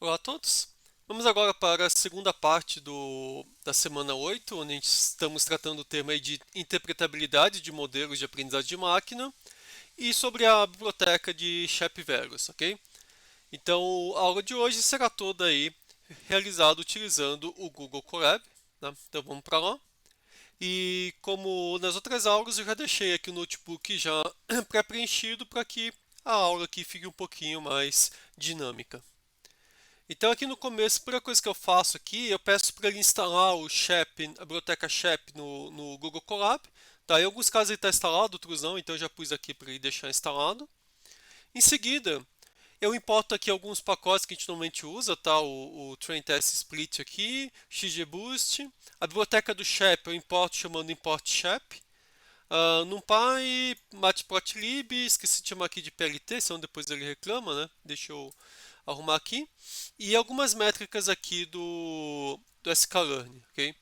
Olá a todos. Vamos agora para a segunda parte da semana 8, onde estamos tratando o tema aí de interpretabilidade de modelos de aprendizagem de máquina e sobre a biblioteca de Shapverus, ok? Então, a aula de hoje será toda aí realizada utilizando o Google Colab, né? Então vamos para lá. E como nas outras aulas, eu já deixei aqui o notebook já pré-preenchido para que a aula aqui fique um pouquinho mais dinâmica. Então aqui no começo, a primeira coisa que eu faço aqui, eu peço para ele instalar o Shep, a biblioteca Shep no Google Colab. Tá? Em alguns casos ele está instalado, outros não, então eu já pus aqui para ele deixar instalado. Em seguida, eu importo aqui alguns pacotes que a gente normalmente usa, tá? O Train Test Split aqui, XGBoost. A biblioteca do Shep eu importo chamando import Shep. NumPy, Matplotlib, esqueci de chamar aqui de PLT, senão depois ele reclama, né? Deixa eu arrumar aqui. E algumas métricas aqui do sklearn, ok?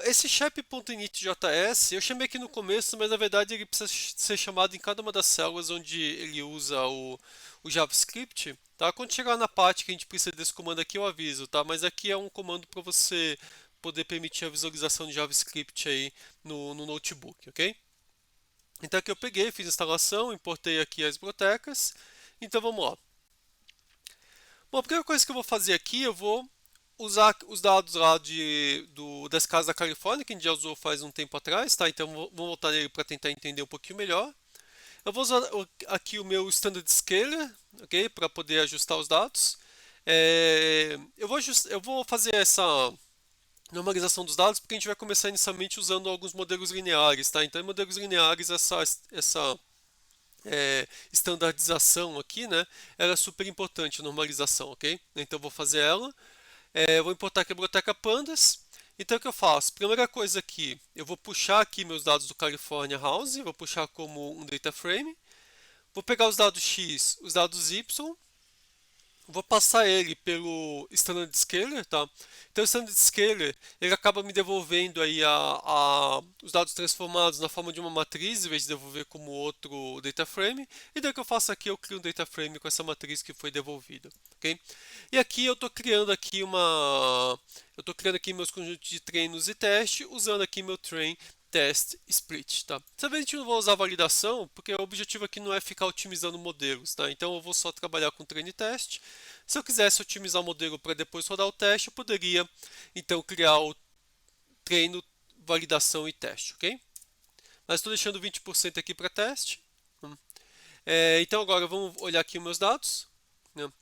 Esse shep.initjs eu chamei aqui no começo, mas na verdade ele precisa ser chamado em cada uma das células onde ele usa o JavaScript. Tá? Quando chegar na parte que a gente precisa desse comando aqui, eu aviso, tá? Mas aqui é um comando para você poder permitir a visualização de JavaScript aí no notebook, ok? Então aqui eu peguei, fiz a instalação, importei aqui as bibliotecas. Então vamos lá. Bom, a primeira coisa que eu vou fazer aqui, eu vou usar os dados lá das casas da Califórnia, que a gente já usou faz um tempo atrás, tá? Então vamos voltar nele para tentar entender um pouquinho melhor. Eu vou usar aqui o meu Standard Scaler, ok? Para poder ajustar os dados. Eu vou fazer essa normalização dos dados porque a gente vai começar inicialmente usando alguns modelos lineares, tá? Então em modelos lineares essa estandardização aqui, né? Ela é super importante, a normalização, ok? Então eu vou fazer ela. Vou importar aqui a biblioteca Pandas. Então o que eu faço? Primeira coisa aqui, eu vou puxar aqui meus dados do California House, vou puxar como um data frame. Vou pegar os dados X, os dados Y, vou passar ele pelo Standard Scaler, tá? Então o Standard Scaler, ele acaba me devolvendo aí os dados transformados na forma de uma matriz, em vez de devolver como outro data frame. E daí o que eu faço aqui, eu crio um data frame com essa matriz que foi devolvida, ok? E aqui eu estou criando aqui meus conjuntos de treinos e teste, usando aqui meu train test split, tá? Dessa vez a gente não vai usar validação, porque o objetivo aqui não é ficar otimizando modelos, tá? Então eu vou só trabalhar com treino e teste. Se eu quisesse otimizar o modelo para depois rodar o teste, eu poderia então criar o treino, validação e teste, ok? Mas estou deixando 20% aqui para teste. Então agora vamos olhar aqui os meus dados, né?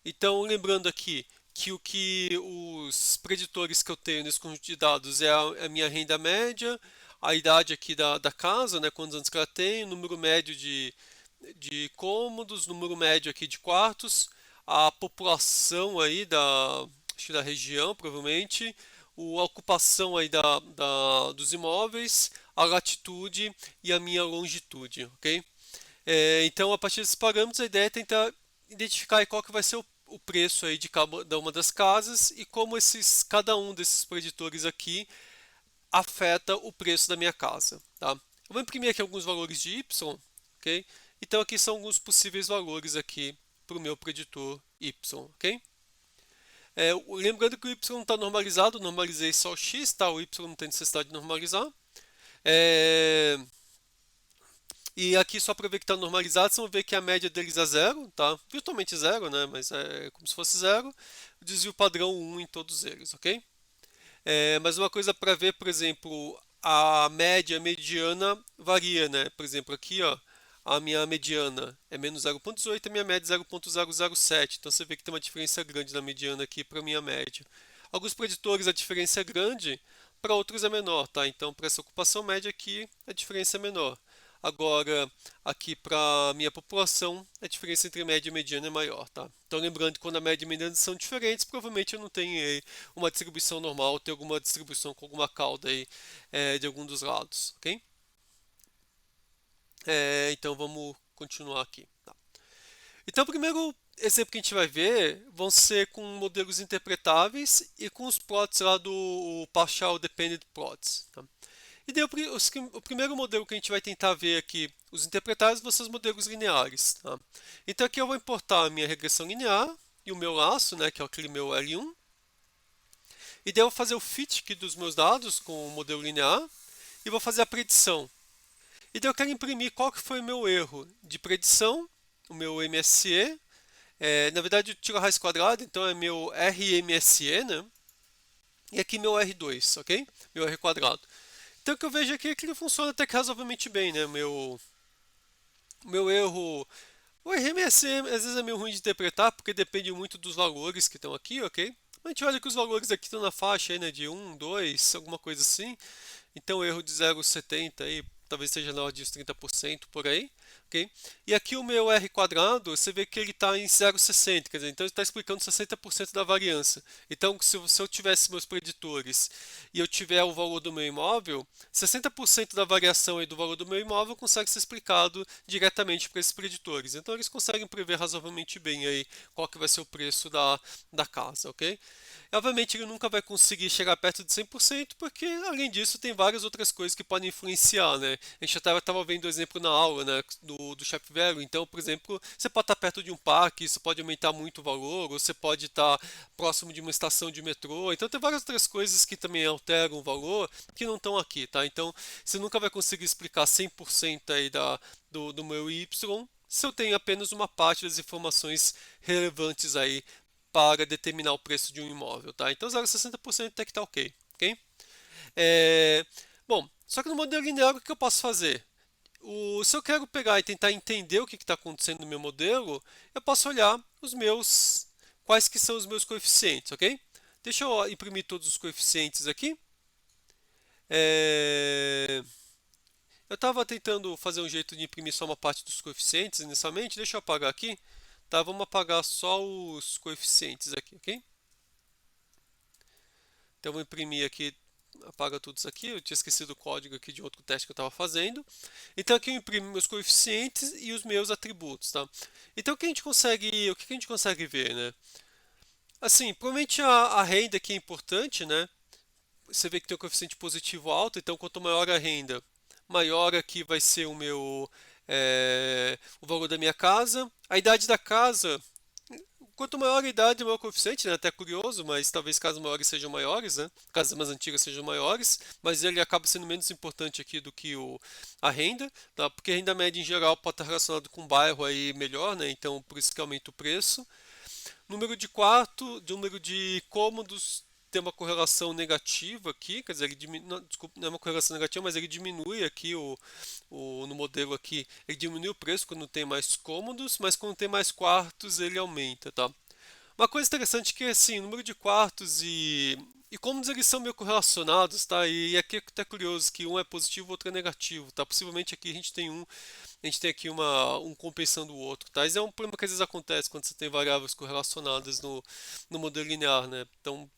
Então lembrando aqui que os preditores que eu tenho nesse conjunto de dados é a minha renda média, a idade aqui da casa, né, quantos anos que ela tem, o número médio de cômodos, número médio aqui de quartos, a população aí acho que da região, provavelmente, a ocupação aí dos imóveis, a latitude e a minha longitude, ok? Então, a partir desses parâmetros, a ideia é tentar identificar aí qual que vai ser o preço aí de cada uma das casas e como cada um desses preditores aqui afeta o preço da minha casa, tá? Eu vou imprimir aqui alguns valores de y, ok? Então aqui são alguns possíveis valores aqui para o meu preditor y, ok? Lembrando que o y não está normalizado, normalizei só o x, tá? O y não tem necessidade de normalizar. E aqui só para ver que está normalizado, vocês vão ver que a média deles é zero, tá? Virtualmente zero, né? Mas é como se fosse zero. O desvio padrão 1 em todos eles, ok? Mas uma coisa para ver, por exemplo, a média mediana varia, né? Por exemplo, aqui, ó, a minha mediana é menos 0,18, a minha média é 0,007. Então você vê que tem uma diferença grande na mediana aqui para a minha média. Alguns preditores a diferença é grande, para outros é menor, tá? Então para essa ocupação média aqui a diferença é menor. Agora, aqui para a minha população, a diferença entre média e mediana é maior, tá? Então lembrando que quando a média e a mediana são diferentes, provavelmente eu não tenho aí uma distribuição normal, tem alguma distribuição com alguma cauda aí de algum dos lados, ok? Então vamos continuar aqui. Tá. Então o primeiro exemplo que a gente vai ver vão ser com modelos interpretáveis e com os plots lá do Partial Dependent Plots. Tá? E daí o primeiro modelo que a gente vai tentar ver aqui, os interpretáveis, vão ser os modelos lineares. Tá? Então aqui eu vou importar a minha regressão linear, e o meu laço, né, que é aquele meu L1. E daí eu vou fazer o fit aqui dos meus dados com o modelo linear e vou fazer a predição. E daí eu quero imprimir qual que foi o meu erro de predição, o meu MSE. Na verdade, eu tiro a raiz quadrada, então é meu RMSE, né? E aqui meu R2, ok? Meu R quadrado. Então o que eu vejo aqui é que ele funciona até que razoavelmente bem, né? Meu erro. O RMSE às vezes é meio ruim de interpretar, porque depende muito dos valores que estão aqui, ok? A gente olha que os valores aqui estão na faixa aí, né, de 1, 2, alguma coisa assim. Então o erro de 0,70 aí, talvez seja na ordem de 30% por aí, ok? E aqui o meu R quadrado, você vê que ele está em 0,60, quer dizer, então ele está explicando 60% da variância. Então se eu tivesse meus preditores e eu tiver o valor do meu imóvel, 60% da variação aí do valor do meu imóvel consegue ser explicado diretamente para esses preditores. Então eles conseguem prever razoavelmente bem aí qual que vai ser o preço da casa, ok? Obviamente ele nunca vai conseguir chegar perto de 100% porque, além disso, tem várias outras coisas que podem influenciar, né? A gente já estava vendo o exemplo na aula, né, do Chap Velo. Então, por exemplo, você pode estar perto de um parque, isso pode aumentar muito o valor, ou você pode estar próximo de uma estação de metrô. Então, tem várias outras coisas que também alteram o valor que não estão aqui, tá? Então, você nunca vai conseguir explicar 100% aí do meu Y se eu tenho apenas uma parte das informações relevantes aí para determinar o preço de um imóvel, tá? Então 0,60% até que tá ok, ok? É, Bom, só que no modelo linear o que eu posso fazer? Se eu quero pegar e tentar entender o que está acontecendo no meu modelo, eu posso olhar quais que são os meus coeficientes, ok? Deixa eu imprimir todos os coeficientes aqui. Eu estava tentando fazer um jeito de imprimir só uma parte dos coeficientes inicialmente. Deixa eu apagar aqui. Tá, vamos apagar só os coeficientes aqui, ok? Então eu vou imprimir aqui, apaga tudo isso aqui. Eu tinha esquecido o código aqui de outro teste que eu estava fazendo. Então aqui eu imprimo meus coeficientes e os meus atributos, tá? Então o que a gente consegue ver, né? Assim, provavelmente a renda aqui é importante, né? Você vê que tem um coeficiente positivo alto, então quanto maior a renda, maior aqui vai ser o valor da minha casa. A idade da casa, quanto maior a idade, maior o coeficiente, né? Até curioso, mas talvez casas maiores sejam maiores, né? Casas mais antigas sejam maiores, mas ele acaba sendo menos importante aqui do que a renda, tá? Porque a renda média em geral pode estar relacionado com o bairro aí melhor, né? Então por isso que aumenta o preço. Número de cômodos tem uma correlação negativa aqui, quer dizer, ele diminui, não, desculpa, não é uma correlação negativa, mas ele diminui aqui no modelo aqui, ele diminui o preço quando tem mais cômodos, mas quando tem mais quartos ele aumenta, tá? Uma coisa interessante é que assim, o número de quartos e cômodos eles são meio correlacionados, tá? E aqui é até curioso que um é positivo, o outro é negativo, tá? Possivelmente aqui a gente tem aqui um compensando o outro, tá? Isso é um problema que às vezes acontece quando você tem variáveis correlacionadas no modelo linear, né? Então,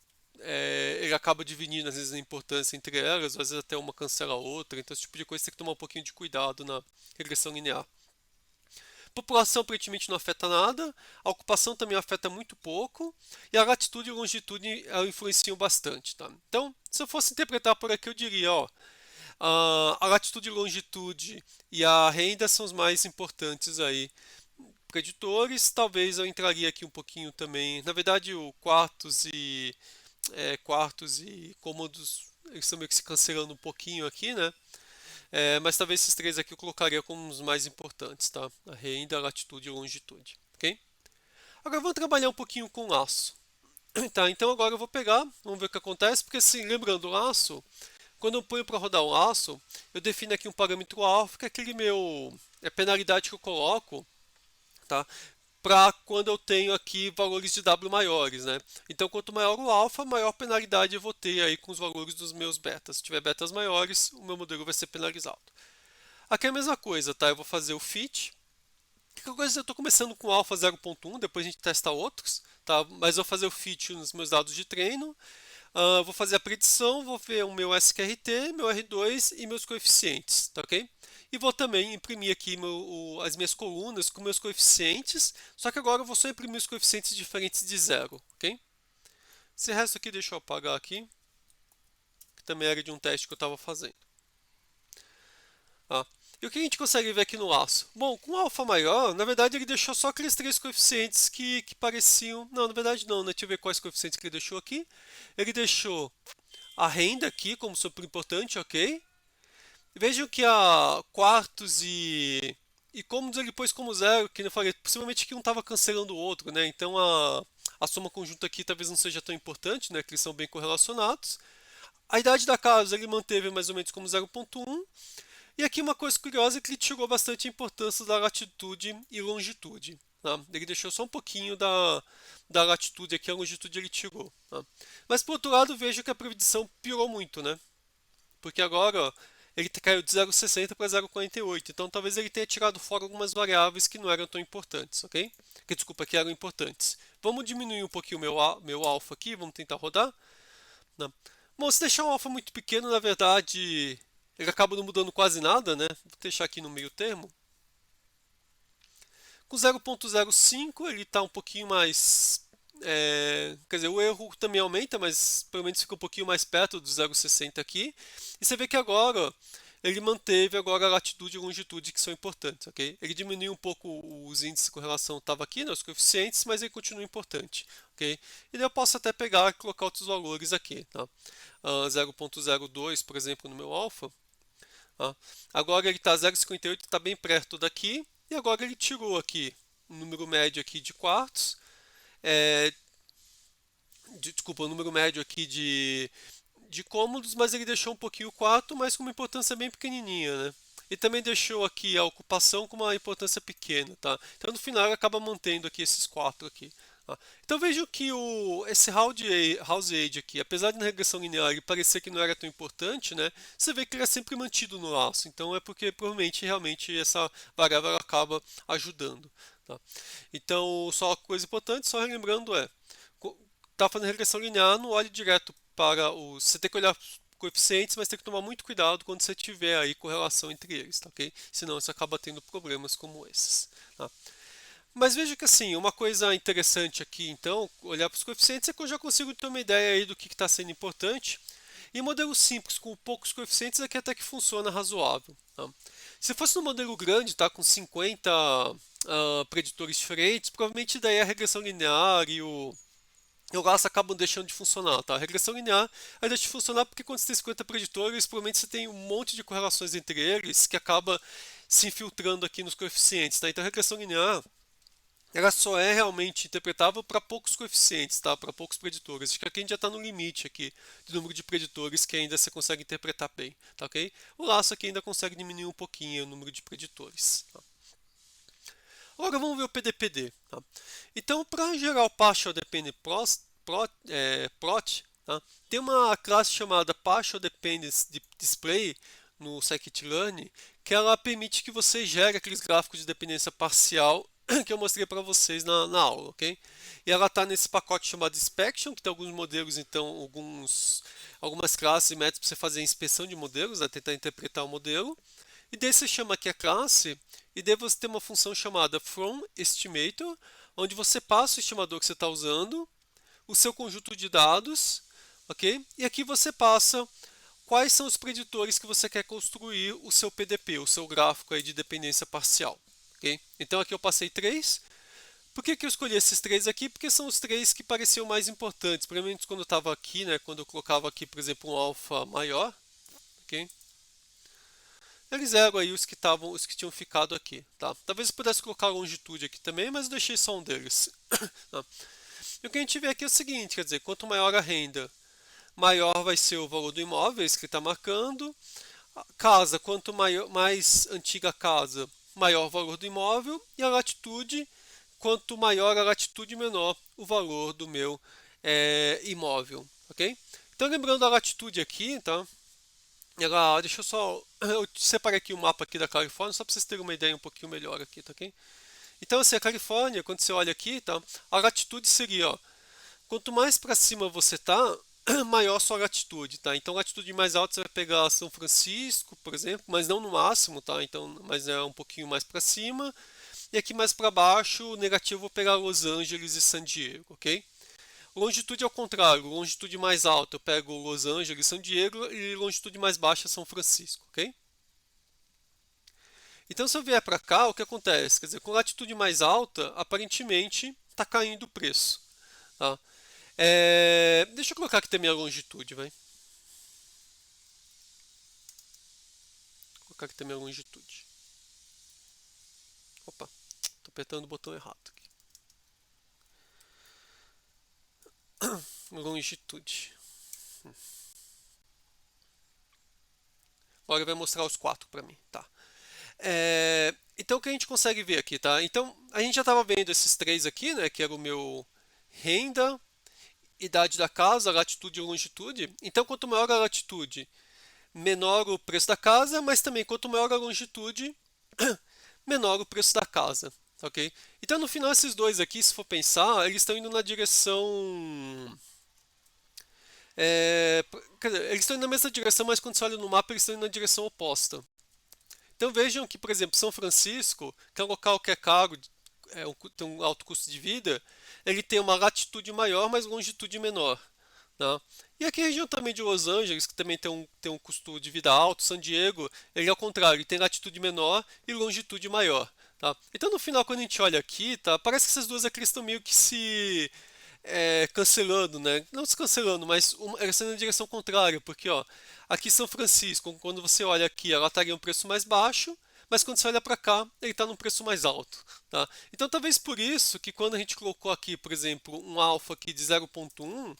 ele acaba dividindo às vezes a importância entre elas, às vezes até uma cancela a outra, então esse tipo de coisa você tem que tomar um pouquinho de cuidado na regressão linear. População aparentemente não afeta nada, a ocupação também afeta muito pouco, e a latitude e longitude influenciam bastante, tá? Então, se eu fosse interpretar por aqui, eu diria, ó, a latitude e longitude e a renda são os mais importantes aí. Preditores, talvez eu entraria aqui um pouquinho também. Na verdade, o quartos e cômodos eles estão meio que se cancelando um pouquinho aqui, né? Mas talvez esses três aqui eu colocaria como os mais importantes, tá? A renda, a latitude e a longitude, ok? Agora vamos trabalhar um pouquinho com laço. Tá, então agora eu vou pegar, vamos ver o que acontece, porque assim, lembrando o laço, quando eu ponho para rodar o laço, eu defino aqui um parâmetro alfa, que é aquele penalidade que eu coloco, tá? Para quando eu tenho aqui valores de W maiores, né? Então, quanto maior o alfa, maior penalidade eu vou ter aí com os valores dos meus betas. Se tiver betas maiores, o meu modelo vai ser penalizado. Aqui é a mesma coisa, tá? Eu vou fazer o fit. Que coisa, eu estou começando com alfa 0.1, depois a gente testa outros, tá? Mas eu vou fazer o fit nos meus dados de treino. Vou fazer a predição, vou ver o meu SQRT, meu R2 e meus coeficientes, tá ok? E vou também imprimir aqui as minhas colunas com meus coeficientes, só que agora eu vou só imprimir os coeficientes diferentes de zero, ok? Esse resto aqui deixa eu apagar aqui, que também era de um teste que eu estava fazendo. E o que a gente consegue ver aqui no laço? Bom, com o alfa maior, na verdade ele deixou só aqueles três coeficientes que pareciam. Não, na verdade não, né? Deixa eu ver quais coeficientes que ele deixou aqui. Ele deixou a renda aqui como super importante, ok? Vejam que a quartos e cômodos ele pôs como zero, que eu falei, possivelmente que um estava cancelando o outro, né? Então a soma conjunta aqui talvez não seja tão importante, né? Que eles são bem correlacionados. A idade da casa ele manteve mais ou menos como 0,1. E aqui uma coisa curiosa é que ele tirou bastante a importância da latitude e longitude. Tá? Ele deixou só um pouquinho da latitude aqui, a longitude ele tirou. Tá? Mas por outro lado, vejo que a predição piorou muito, né? Porque agora ó, ele caiu de 0,60 para 0,48. Então talvez ele tenha tirado fora algumas variáveis que não eram tão importantes, ok? Que desculpa, que eram importantes. Vamos diminuir um pouquinho o meu alfa aqui, vamos tentar rodar. Não. Bom, se deixar um alfa muito pequeno, na verdade, ele acaba não mudando quase nada, né? Vou deixar aqui no meio termo. Com 0,05 ele está um pouquinho mais. Quer dizer, o erro também aumenta, mas pelo menos fica um pouquinho mais perto do 0,60 aqui. E você vê que agora ele manteve agora a latitude e longitude que são importantes, ok? Ele diminuiu um pouco os índices com relação estava aqui, né, os coeficientes, mas ele continua importante, ok? E daí eu posso até pegar e colocar outros valores aqui, tá? 0,02, por exemplo, no meu alfa. Tá? Agora ele está 0,58, está bem perto daqui. E agora ele tirou aqui o número médio aqui de quartos. É, desculpa, o número médio aqui de cômodos, mas ele deixou um pouquinho o quarto, mas com uma importância bem pequenininha, né? E também deixou aqui a ocupação com uma importância pequena, tá? Então no final ele acaba mantendo aqui esses quatro aqui. Tá? Então vejo que esse house age aqui, apesar de na regressão linear ele parecer que não era tão importante, né? Você vê que ele é sempre mantido no laço. Então é porque provavelmente realmente essa variável acaba ajudando. Tá? Então só uma coisa importante, só relembrando tá fazendo regressão linear, não olhe direto para os. Você tem que olhar os coeficientes, mas tem que tomar muito cuidado quando você tiver aí correlação entre eles, tá ok? Senão você acaba tendo problemas como esses. Tá? Mas veja que assim, uma coisa interessante aqui, então, olhar para os coeficientes é que eu já consigo ter uma ideia aí do que está sendo importante. E modelos simples com poucos coeficientes aqui até que funciona razoável. Tá? Se fosse um modelo grande, tá, com 50 preditores diferentes, provavelmente daí a regressão linear e o laço acabam deixando de funcionar, tá? A regressão linear aí deixa de funcionar porque quando você tem 50 preditores, provavelmente você tem um monte de correlações entre eles que acaba se infiltrando aqui nos coeficientes, tá? Então a regressão linear ela só é realmente interpretável para poucos coeficientes, tá? Para poucos preditores. Acho que aqui a gente já está no limite aqui do número de preditores que ainda você consegue interpretar bem, tá ok? O laço aqui ainda consegue diminuir um pouquinho o número de preditores. Tá? Agora vamos ver o PDPD. Tá? Então, para gerar o Partial Dependent Plot, tá? Tem uma classe chamada Partial Dependence Display no Scikit-learn que ela permite que você gere aqueles gráficos de dependência parcial que eu mostrei para vocês na aula, ok? E ela está nesse pacote chamado Inspection, que tem alguns modelos, então, algumas classes e métodos para você fazer a inspeção de modelos, né? Tentar interpretar o modelo. E daí você chama aqui a classe, e daí você tem uma função chamada FromEstimator, onde você passa o estimador que você está usando, o seu conjunto de dados, ok? E aqui você passa quais são os preditores que você quer construir o seu PDP, o seu gráfico aí de dependência parcial, ok? Então aqui eu passei três. Por que eu escolhi esses três aqui? Porque são os três que pareciam mais importantes. Pelo menos quando eu estava aqui, né? Quando eu colocava aqui, por exemplo, um alfa maior, ok? Eles eram aí os que tinham ficado aqui, tá? Talvez eu pudesse colocar a longitude aqui também, mas eu deixei só um deles. Tá? E o que a gente vê aqui é o seguinte, quer dizer, quanto maior a renda, maior vai ser o valor do imóvel, isso que está marcando. A casa, quanto maior, mais antiga a casa, maior o valor do imóvel. E a latitude, quanto maior a latitude, menor o valor do meu imóvel, ok? Então lembrando a latitude aqui, tá? Deixa eu só. Eu separei aqui o mapa aqui da Califórnia, só para vocês terem uma ideia um pouquinho melhor aqui, tá ok? Então, assim, a Califórnia, quando você olha aqui, tá? A latitude seria, ó, quanto mais para cima você tá, maior sua latitude, tá? Então, latitude mais alta você vai pegar São Francisco, por exemplo, mas não no máximo, tá? Então, mas é um pouquinho mais para cima. E aqui mais para baixo, negativo, eu vou pegar Los Angeles e San Diego, ok? Longitude ao contrário, longitude mais alta eu pego Los Angeles, São Diego e longitude mais baixa São Francisco, ok? Então, se eu vier para cá, o que acontece? Quer dizer, com latitude mais alta, aparentemente está caindo o preço. Tá? Deixa eu colocar aqui também a longitude, vai. Vou colocar aqui também a longitude. Opa, estou apertando o botão errado aqui. Longitude. Agora vai mostrar os quatro para mim, tá? Então o que a gente consegue ver aqui, tá? Então a gente já estava vendo esses três aqui, né? Que era o meu renda, idade da casa, latitude e longitude. Então quanto maior a latitude, menor o preço da casa, mas também quanto maior a longitude, menor o preço da casa, ok? Então no final esses dois aqui, se for pensar, eles estão indo na direção quer dizer, eles estão indo na mesma direção, mas quando você olha no mapa, eles estão indo na direção oposta. Então vejam que, por exemplo, São Francisco, que é um local que é caro, tem um alto custo de vida, ele tem uma latitude maior, mas longitude menor. Né? E aqui a região também de Los Angeles, que também tem um custo de vida alto, San Diego, ele é ao contrário, ele tem latitude menor e longitude maior. Tá? Então no final, quando a gente olha aqui, tá, parece que essas duas aqui estão meio que se cancelando, né? Não se cancelando, mas ela está na direção contrária, porque ó, aqui São Francisco, quando você olha aqui, ela estaria um preço mais baixo, mas quando você olha para cá, ele está num preço mais alto, tá? Então talvez por isso que quando a gente colocou aqui, por exemplo, um alfa aqui de 0,1,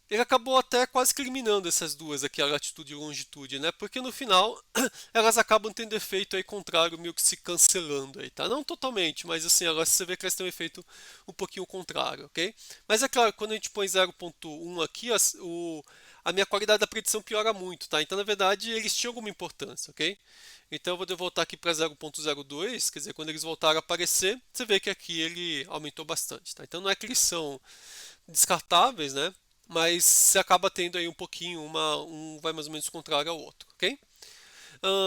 ele acabou até quase que eliminando essas duas aqui, a latitude e longitude, né? Porque no final elas acabam tendo efeito aí contrário, meio que se cancelando aí, tá? Não totalmente, mas assim, agora você vê que elas têm um efeito um pouquinho contrário, ok? Mas é claro, quando a gente põe 0,1 aqui, a minha qualidade da predição piora muito, tá? Então, na verdade, eles tinham alguma importância, ok? Então eu vou voltar aqui para 0,02, quer dizer, quando eles voltaram a aparecer, você vê que aqui ele aumentou bastante, tá? Então não é que eles são descartáveis, né? Mas você acaba tendo aí um pouquinho, um vai mais ou menos contrário ao outro, ok?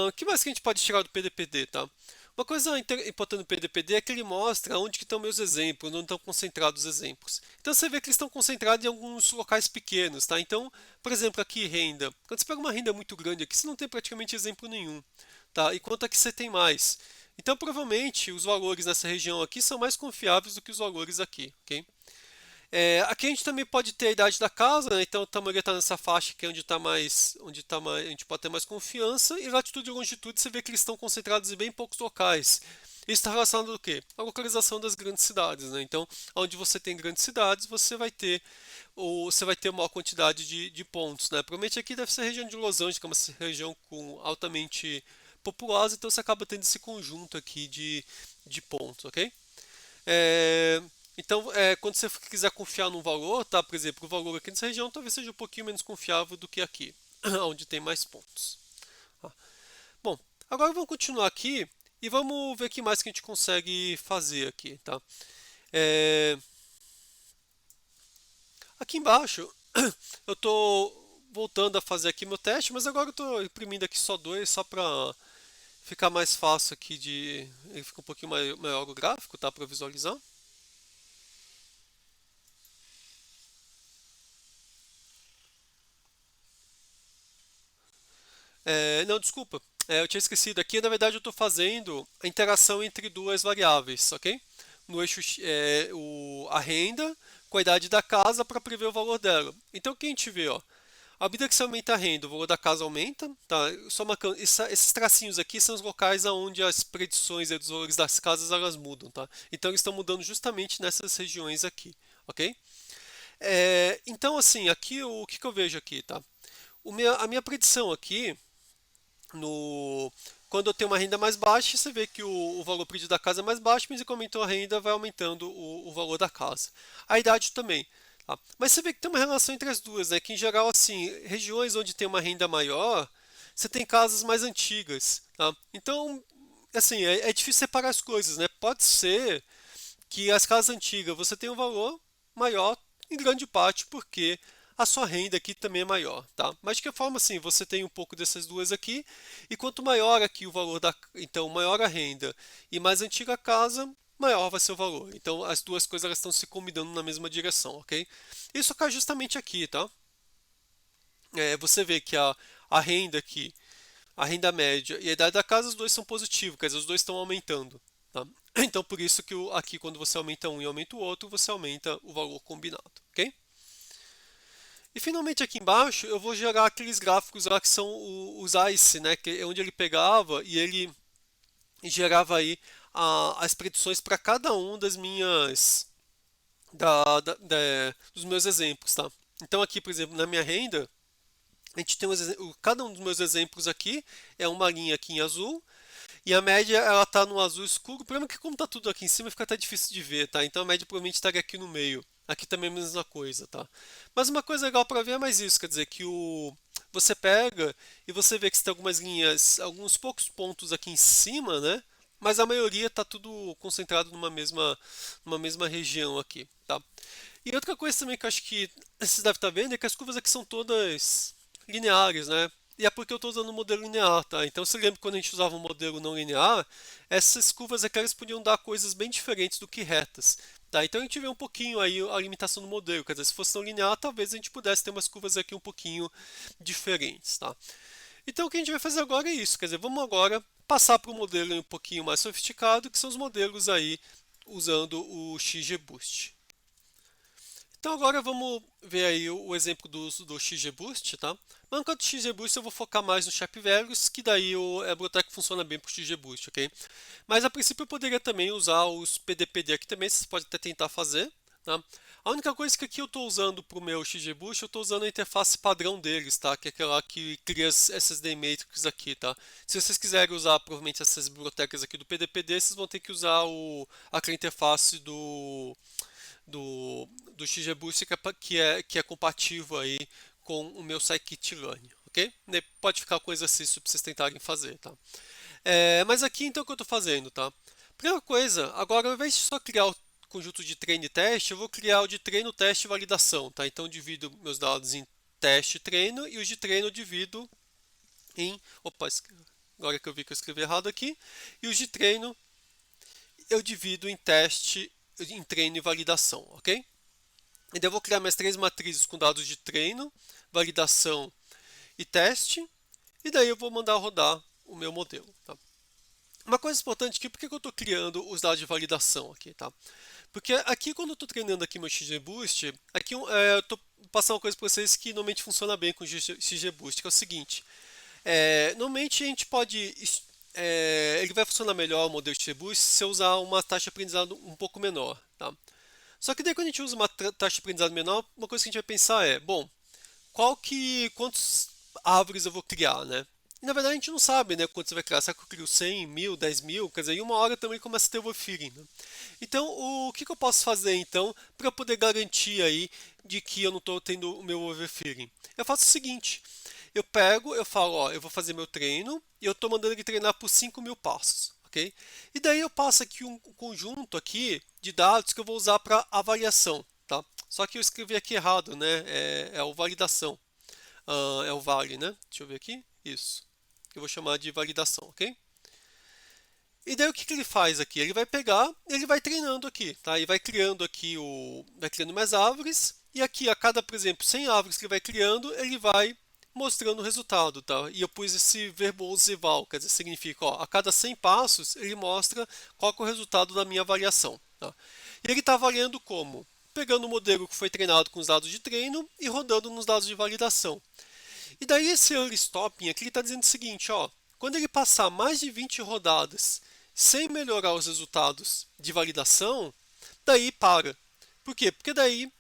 O que mais que a gente pode tirar do PDPD, tá? Uma coisa importante do PDPD é que ele mostra onde que estão meus exemplos, onde estão concentrados os exemplos. Então você vê que eles estão concentrados em alguns locais pequenos, tá? Então, por exemplo, aqui renda. Quando você pega uma renda muito grande aqui, você não tem praticamente exemplo nenhum, tá? Enquanto aqui você tem mais. Então, provavelmente, os valores nessa região aqui são mais confiáveis do que os valores aqui, ok? Aqui a gente também pode ter a idade da casa, né? Então o tamanho está nessa faixa que é onde tá mais, a gente pode ter mais confiança, e latitude e longitude você vê que eles estão concentrados em bem poucos locais. Isso está relacionado ao quê? A localização das grandes cidades, né? Então, onde você tem grandes cidades, você vai ter maior quantidade de pontos, né? Provavelmente aqui deve ser a região de Los Angeles, que é uma região altamente populosa, então você acaba tendo esse conjunto aqui de pontos, ok? É, então, quando você quiser confiar num valor, tá? Por exemplo, o valor aqui nessa região talvez seja um pouquinho menos confiável do que aqui, onde tem mais pontos. Tá? Bom, agora vamos continuar aqui e vamos ver o que mais que a gente consegue fazer aqui, tá? É, Aqui embaixo, eu estou voltando a fazer aqui meu teste, mas agora eu estou imprimindo aqui só dois, só para ficar mais fácil aqui de... Ele fica um pouquinho maior o gráfico, tá? Para visualizar. Não, desculpa. Eu tinha esquecido aqui. Na verdade, eu estou fazendo a interação entre duas variáveis, ok? No eixo a renda com a idade da casa para prever o valor dela. Então, o que a gente vê, ó? À medida que você aumenta a renda, o valor da casa aumenta, tá? Só marcando, esses tracinhos aqui são os locais onde as predições dos valores das casas elas mudam, tá? Então, eles estão mudando justamente nessas regiões aqui, ok? Então, assim, aqui o que eu vejo aqui, tá? A minha predição aqui no quando eu tenho uma renda mais baixa, você vê que o valor pedido da casa é mais baixo, mas que aumentou a renda, vai aumentando o valor da casa. A idade também. Tá? Mas você vê que tem uma relação entre as duas, né? Que em geral, assim, regiões onde tem uma renda maior, você tem casas mais antigas. Tá? Então, assim, é difícil separar as coisas, né? Pode ser que as casas antigas você tem um valor maior em grande parte porque a sua renda aqui também é maior, tá? Mas de que forma assim, você tem um pouco dessas duas aqui, e quanto maior aqui o valor então maior a renda e mais antiga a casa, maior vai ser o valor. Então as duas coisas elas estão se combinando na mesma direção, ok? Isso ocorre justamente aqui, tá? Você vê que a renda aqui a renda média e a idade da casa, os dois são positivos, quer dizer, os dois estão aumentando. Tá? Então, por isso que aqui, quando você aumenta um e aumenta o outro, você aumenta o valor combinado, ok? E finalmente aqui embaixo eu vou gerar aqueles gráficos lá que são os ICE, né? Que é onde ele pegava e ele gerava aí as predições para cada um das minhas dos meus exemplos, tá? Então aqui, por exemplo, na minha renda, a gente tem cada um dos meus exemplos aqui é uma linha aqui em azul e a média ela tá no azul escuro. O problema é que como tá tudo aqui em cima fica até difícil de ver, tá? Então a média provavelmente estaria aqui no meio. Aqui também é a mesma coisa, tá? Mas uma coisa legal para ver é mais isso, quer dizer que você pega e você vê que você tem algumas linhas, alguns poucos pontos aqui em cima, né? Mas a maioria está tudo concentrado numa mesma região aqui, tá? E outra coisa também que eu acho que vocês devem estar vendo é que as curvas aqui são todas lineares, né? E é porque eu estou usando um modelo linear, tá? Então você lembra que quando a gente usava um modelo não linear, essas curvas aqui elas podiam dar coisas bem diferentes do que retas. Tá, então a gente vê um pouquinho aí a limitação do modelo, quer dizer, se fosse não linear, talvez a gente pudesse ter umas curvas aqui um pouquinho diferentes, tá? Então o que a gente vai fazer agora é isso, quer dizer, vamos agora passar para um modelo um pouquinho mais sofisticado, que são os modelos aí usando o XGBoost. Então agora vamos ver aí o exemplo do uso do XGBoost, tá? Mas no caso do XGBoost eu vou focar mais no Sharp Values, que daí o Ebrotech funciona bem para o XGBoost, ok? Mas a princípio eu poderia também usar os PDPD aqui também, vocês podem até tentar fazer, tá? A única coisa que aqui eu estou usando para o meu XGBoost, eu estou usando a interface padrão deles, tá? Que é aquela que cria essas matrix aqui, tá? Se vocês quiserem usar provavelmente essas bibliotecas aqui do PDPD, vocês vão ter que usar aquela interface do XGBoost que é compatível aí com o meu scikit-learn, ok? Pode ficar coisa assim para vocês tentarem fazer, tá? Mas aqui então o que eu estou fazendo, tá? Primeira coisa, agora ao invés de só criar o conjunto de treino e teste, eu vou criar o de treino, teste e validação, tá? Então eu divido meus dados em teste e treino e os de treino eu divido em... Opa, agora que eu vi que eu escrevi errado aqui. E os de treino eu divido em teste, em treino e validação, ok? E daí eu vou criar minhas três matrizes com dados de treino, validação e teste. E daí eu vou mandar rodar o meu modelo, tá? Uma coisa importante aqui, por que eu estou criando os dados de validação aqui, tá? Porque aqui quando eu estou treinando aqui meu XGBoost, aqui eu estou passando uma coisa para vocês que normalmente funciona bem com o XGBoost, que é o seguinte. Normalmente a gente pode... ele vai funcionar melhor o modelo XGBoost se eu usar uma taxa de aprendizado um pouco menor, tá? Só que daí quando a gente usa uma taxa de aprendizado menor, uma coisa que a gente vai pensar é, bom, quantos árvores eu vou criar, né? E na verdade a gente não sabe, né, quanto você vai criar. Será que eu crio 100, 1000, 10 mil? Quer dizer, em uma hora também começa a ter overfitting, né? Então, o que eu posso fazer então para poder garantir aí de que eu não estou tendo o meu overfitting? Eu faço o seguinte, eu falo, ó, eu vou fazer meu treino e eu estou mandando ele treinar por 5.000 passos, ok? E daí eu passo aqui um conjunto aqui de dados que eu vou usar para avaliação, tá? Só que eu escrevi aqui errado, né? É o validação. É o vale, né? Deixa eu ver aqui. Isso. Eu vou chamar de validação, ok? E daí o que ele faz aqui? Ele vai pegar, ele vai treinando aqui, tá? E vai criando aqui vai criando mais árvores. E aqui a cada, por exemplo, 100 árvores que ele vai criando, ele vai mostrando o resultado, tá? E eu pus esse verboso eval, quer dizer, significa, ó, a cada 100 passos ele mostra qual é o resultado da minha avaliação, tá? E ele está avaliando como? Pegando o modelo que foi treinado com os dados de treino e rodando nos dados de validação. E daí esse early stopping aqui está dizendo o seguinte, ó, quando ele passar mais de 20 rodadas sem melhorar os resultados de validação, daí para. Por quê? Porque daí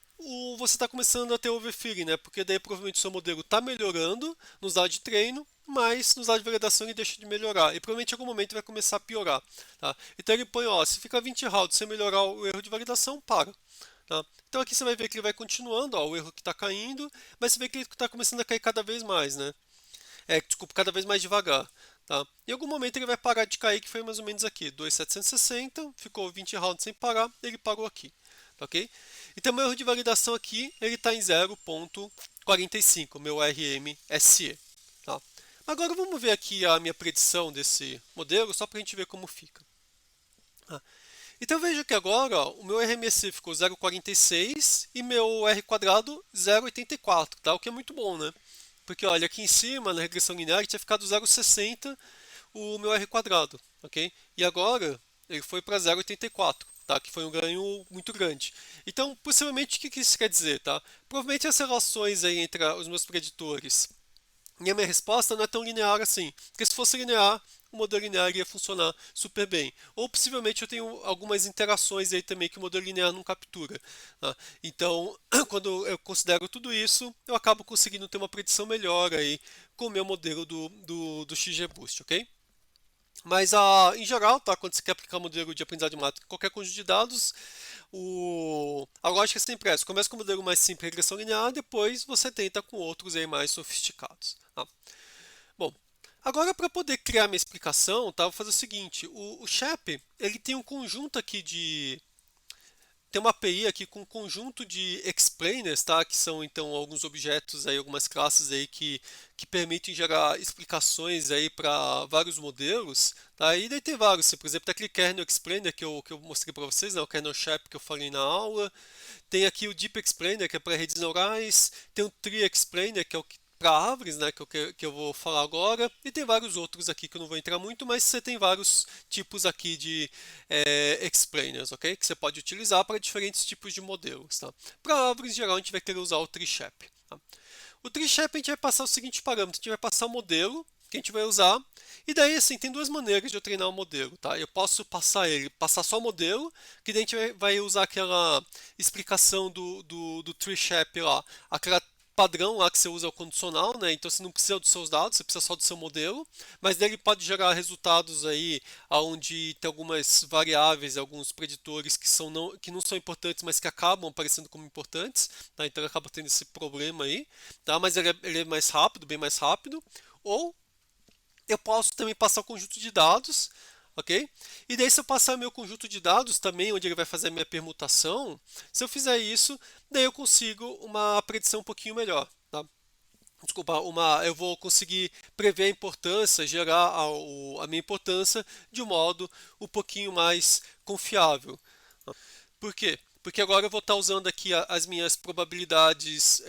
você está começando a ter overfitting, né? Porque daí provavelmente o seu modelo está melhorando nos dados de treino, mas nos dados de validação ele deixa de melhorar. E provavelmente em algum momento vai começar a piorar. Tá? Então ele põe, ó, se ficar 20 rounds sem melhorar o erro de validação, para. Tá? Então aqui você vai ver que ele vai continuando, ó, o erro que está caindo, mas você vê que ele está começando a cair cada vez mais, né? Desculpa, cada vez mais devagar. Tá? Em algum momento ele vai parar de cair, que foi mais ou menos aqui, 2.760, ficou 20 rounds sem parar, ele parou aqui. Tá, ok? Então meu erro de validação aqui, ele está em 0.45, meu RMSE. Tá? Agora vamos ver aqui a minha predição desse modelo, só para a gente ver como fica. Tá? Então veja que agora ó, o meu RMSE ficou 0,46 e meu R quadrado 0,84, tá? O que é muito bom, né? Porque olha, aqui em cima, na regressão linear, tinha ficado 0,60 o meu R quadrado, ok? E agora ele foi para 0,84, tá? Que foi um ganho muito grande. Então, possivelmente, o que isso quer dizer, tá? Provavelmente as relações aí entre os meus preditores e a minha resposta não é tão linear assim. Porque se fosse linear, o modelo linear ia funcionar super bem. Ou possivelmente eu tenho algumas interações aí também que o modelo linear não captura. Tá? Então, quando eu considero tudo isso, eu acabo conseguindo ter uma predição melhor aí com o meu modelo do XGBoost, ok? Mas em geral, tá, quando você quer aplicar modelo de aprendizado de máquina em qualquer conjunto de dados, a lógica é sempre essa. Começa com um modelo mais simples, regressão linear, depois você tenta com outros aí mais sofisticados. Tá? Bom, agora para poder criar minha explicação, tá, vou fazer o seguinte: o SHAP ele tem um conjunto aqui de tem uma API aqui com um conjunto de explainers, tá? Que são então alguns objetos aí, algumas classes aí que permitem gerar explicações aí para vários modelos, tá? E daí tem vários, por exemplo, tem aquele kernel explainer que eu mostrei para vocês, né? O kernel shap que eu falei na aula. Tem aqui o Deep Explainer, que é para redes neurais. Tem o Tree Explainer, que é o para árvores, né, que eu vou falar agora. E tem vários outros aqui que eu não vou entrar muito, mas você tem vários tipos aqui de explainers, ok? Que você pode utilizar para diferentes tipos de modelos. Tá? Para árvores, em geral, a gente vai querer usar o Tree Shap. Tá? O Tree Shap a gente vai passar o seguinte parâmetro: a gente vai passar o modelo que a gente vai usar. E daí, assim, tem duas maneiras de eu treinar o modelo, tá? Eu posso passar só o modelo, que daí a gente vai usar aquela explicação do Tree Shap lá, aquela padrão lá que você usa o condicional, né? Então você não precisa dos seus dados, você precisa só do seu modelo, mas daí ele pode gerar resultados aí onde tem algumas variáveis, alguns preditores que não são importantes, mas que acabam aparecendo como importantes, tá? Então ele acaba tendo esse problema aí, tá? Mas ele é mais rápido, bem mais rápido. Ou eu posso também passar o conjunto de dados, ok? E daí se eu passar meu conjunto de dados também, onde ele vai fazer a minha permutação, se eu fizer isso, daí eu consigo uma predição um pouquinho melhor, tá? Desculpa, eu vou conseguir prever a importância, gerar a minha importância de um modo um pouquinho mais confiável. Por quê? Porque agora eu vou estar usando aqui as minhas probabilidades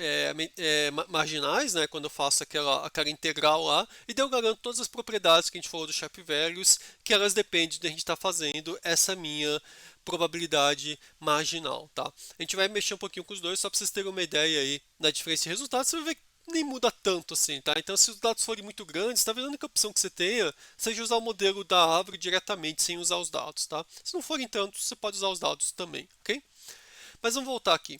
marginais, né, quando eu faço aquela integral lá, e daí eu garanto todas as propriedades que a gente falou do Sharp Values, que elas dependem de a gente estar fazendo essa minha probabilidade marginal, tá? A gente vai mexer um pouquinho com os dois, só para vocês terem uma ideia aí da diferença de resultados. Você vai ver que nem muda tanto assim, tá? Então, se os dados forem muito grandes, talvez a única opção que você tenha seja usar o modelo da árvore diretamente, sem usar os dados, tá? Se não forem tantos, você pode usar os dados também, ok? Mas vamos voltar aqui.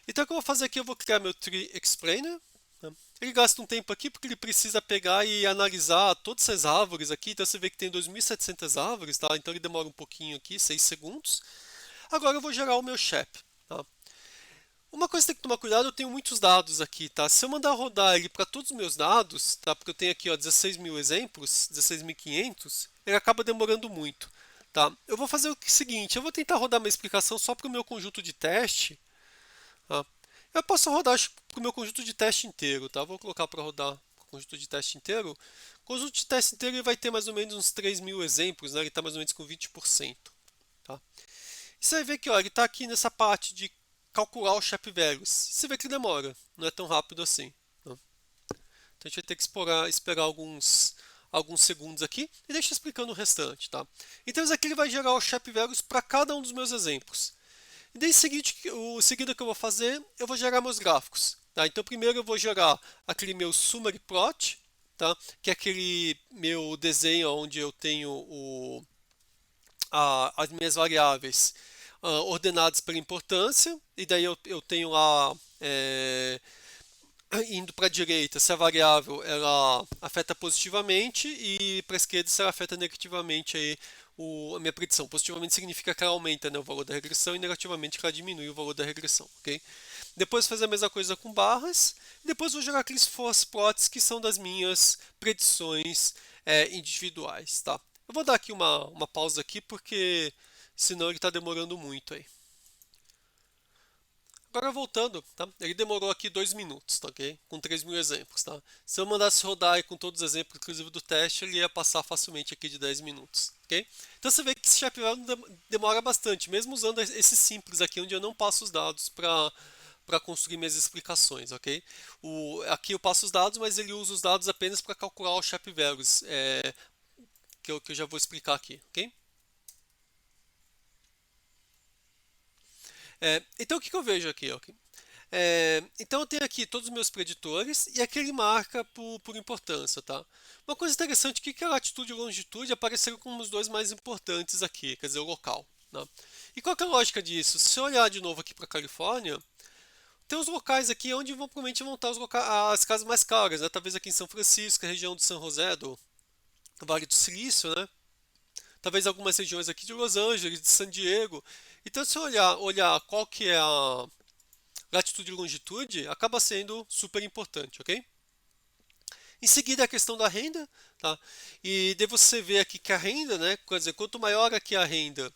Então, o que eu vou fazer aqui? Eu vou criar meu Tree Explainer. Né? Ele gasta um tempo aqui porque ele precisa pegar e analisar todas essas árvores aqui. Então, você vê que tem 2.700 árvores, tá? Então, ele demora um pouquinho aqui, 6 segundos. Agora, eu vou gerar o meu SHAP. Tá? Uma coisa que tem que tomar cuidado, eu tenho muitos dados aqui, tá? Se eu mandar rodar ele para todos os meus dados, tá? Porque eu tenho aqui, ó, 16 mil exemplos, 16.500, ele acaba demorando muito, tá? Eu vou fazer o seguinte, eu vou tentar rodar uma explicação só para o meu conjunto de teste, tá? Eu posso rodar para o meu conjunto de teste inteiro, tá? Vou colocar para rodar o conjunto de teste inteiro. O conjunto de teste inteiro ele vai ter mais ou menos uns 3 mil exemplos, né? Ele está mais ou menos com 20%, tá? E você vai ver que ó, ele está aqui nessa parte de calcular o Sharp Values. Você vê que demora, não é tão rápido assim. Né? Então a gente vai ter que esperar alguns segundos aqui e deixa explicando o restante. Tá? Então isso aqui ele vai gerar o Sharp Values para cada um dos meus exemplos. E daí o seguinte que eu vou fazer, eu vou gerar meus gráficos. Tá? Então primeiro eu vou gerar aquele meu summary plot, tá? Que é aquele meu desenho onde eu tenho as minhas variáveis ordenadas por importância, e daí eu tenho lá, indo para a direita, se a variável ela afeta positivamente, e para a esquerda se ela afeta negativamente aí, a minha predição. Positivamente significa que ela aumenta, né, o valor da regressão, e negativamente que ela diminui o valor da regressão. Okay? Depois fazer a mesma coisa com barras, e depois vou gerar aqueles force plots que são das minhas predições individuais. Tá? Eu vou dar aqui uma pausa aqui, porque senão ele está demorando muito aí. Agora voltando, tá? Ele demorou aqui 2 minutos, tá, ok? Com 3 mil exemplos, tá? Se eu mandasse rodar aí com todos os exemplos, inclusive do teste, ele ia passar facilmente aqui de 10 minutos, ok? Então você vê que esse Sharp demora bastante, mesmo usando esse simples aqui, onde eu não passo os dados para construir minhas explicações, ok? Aqui eu passo os dados, mas ele usa os dados apenas para calcular o Shape Values, que eu já vou explicar aqui, ok? Então o que eu vejo aqui, ok? Então eu tenho aqui todos os meus preditores e aqui ele marca por importância, tá? Uma coisa interessante aqui é que a latitude e a longitude apareceram como os dois mais importantes aqui, quer dizer, o local, né? E qual que é a lógica disso? Se eu olhar de novo aqui para a Califórnia, tem os locais aqui onde provavelmente vão estar as casas mais caras, né? Talvez aqui em São Francisco, a região de San José, do Vale do Silício, né? Talvez algumas regiões aqui de Los Angeles, de San Diego. Então, se eu olhar qual que é a latitude e longitude, acaba sendo super importante, ok? Em seguida, a questão da renda, tá? E de você ver aqui que a renda, né? Quer dizer, quanto maior aqui a renda,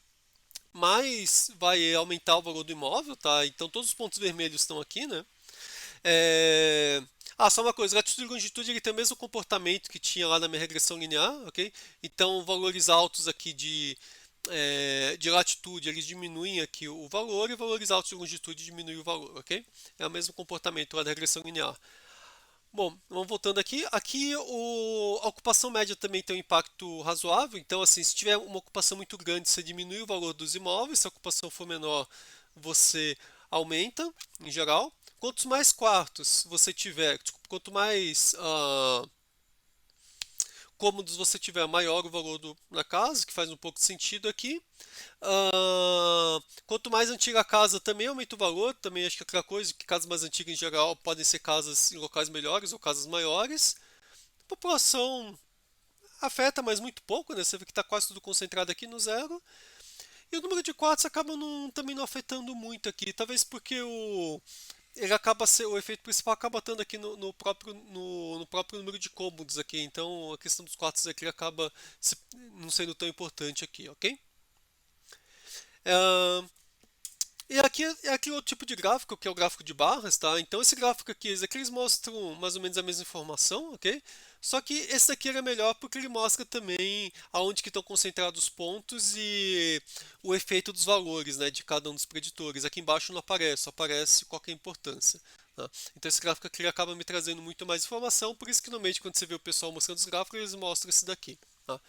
mais vai aumentar o valor do imóvel, tá? Então, todos os pontos vermelhos estão aqui, né? Só uma coisa, latitude e longitude ele tem o mesmo comportamento que tinha lá na minha regressão linear, ok? Então, valores altos aqui de latitude, eles diminuem aqui o valor, e valores altos de longitude diminuem o valor, ok? É o mesmo comportamento lá da regressão linear. Bom, vamos voltando aqui. Aqui a ocupação média também tem um impacto razoável. Então, assim, se tiver uma ocupação muito grande, você diminui o valor dos imóveis. Se a ocupação for menor, você aumenta, em geral. Quantos mais quartos você tiver, desculpa, quanto mais cômodos você tiver, maior o valor da casa, que faz um pouco de sentido aqui. Quanto mais antiga a casa, também aumenta o valor. Também acho que é aquela coisa que casas mais antigas em geral podem ser casas em locais melhores ou casas maiores. A população afeta, mas muito pouco, né? Você vê que está quase tudo concentrado aqui no zero. E o número de quartos acaba também não afetando muito aqui. Talvez porque o efeito principal acaba estando aqui no próprio número de cômodos aqui. Então a questão dos quartos aqui acaba não sendo tão importante aqui, ok? Ah, E aqui é aqui outro tipo de gráfico, que é o gráfico de barras, tá? Então esse gráfico aqui, eles mostram mais ou menos a mesma informação, ok? Só que esse daqui era melhor porque ele mostra também aonde que estão concentrados os pontos e o efeito dos valores, né, de cada um dos preditores. Aqui embaixo não aparece, só aparece qual que é a importância, tá? Então esse gráfico aqui ele acaba me trazendo muito mais informação, por isso que normalmente quando você vê o pessoal mostrando os gráficos, eles mostram esse daqui, tá?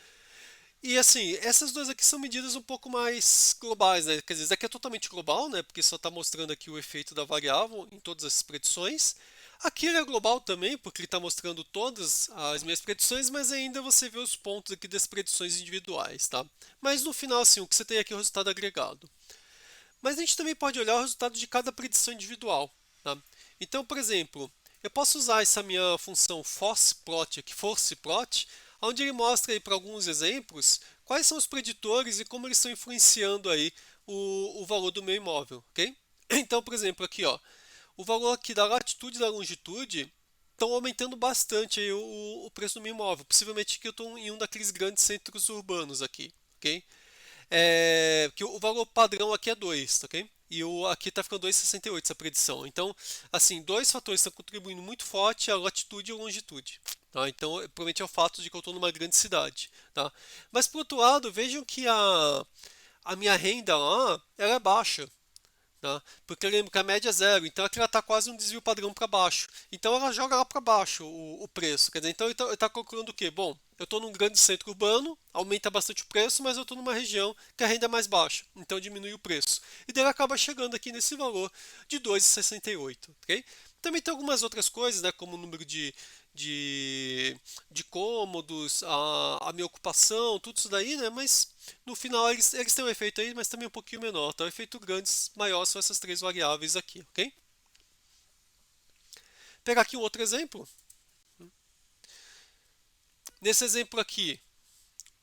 E assim, essas duas aqui são medidas um pouco mais globais, né? Quer dizer, isso aqui é totalmente global, né? Porque só está mostrando aqui o efeito da variável em todas as predições. Aqui ele é global também, porque ele está mostrando todas as minhas predições, mas ainda você vê os pontos aqui das predições individuais, tá? Mas no final, assim, o que você tem aqui é o resultado agregado. Mas a gente também pode olhar o resultado de cada predição individual, tá? Então, por exemplo, eu posso usar essa minha função forcePlot aqui, forcePlot, onde ele mostra aí para alguns exemplos quais são os preditores e como eles estão influenciando aí o valor do meu imóvel, ok? Então, por exemplo, aqui, ó, o valor aqui da latitude e da longitude estão aumentando bastante aí o preço do meu imóvel. Possivelmente que eu estou em um daqueles grandes centros urbanos aqui, ok? Que o valor padrão aqui é 2, tá, ok? E aqui está ficando 2,68 essa predição. Então, assim, dois fatores estão contribuindo muito forte, a latitude e a longitude. Tá? Então, provavelmente é o fato de que eu estou numa grande cidade. Tá? Mas, por outro lado, vejam que a minha renda lá ela é baixa. Tá? Porque eu lembro que a média é zero, então aqui ela está quase um desvio padrão para baixo. Então ela joga lá para baixo o preço. Quer dizer, então ele está calculando o quê? Bom, eu estou num grande centro urbano, aumenta bastante o preço, mas eu estou numa região que a renda é mais baixa, então diminui o preço. E daí ele acaba chegando aqui nesse valor de 2,68. Ok? Também tem algumas outras coisas, né, como o número de, de cômodos, a minha ocupação, tudo isso daí, né? Mas no final eles têm um efeito aí, mas também um pouquinho menor. Tá? O efeito grande, maior são essas três variáveis aqui, ok? Pegar aqui um outro exemplo. Nesse exemplo aqui,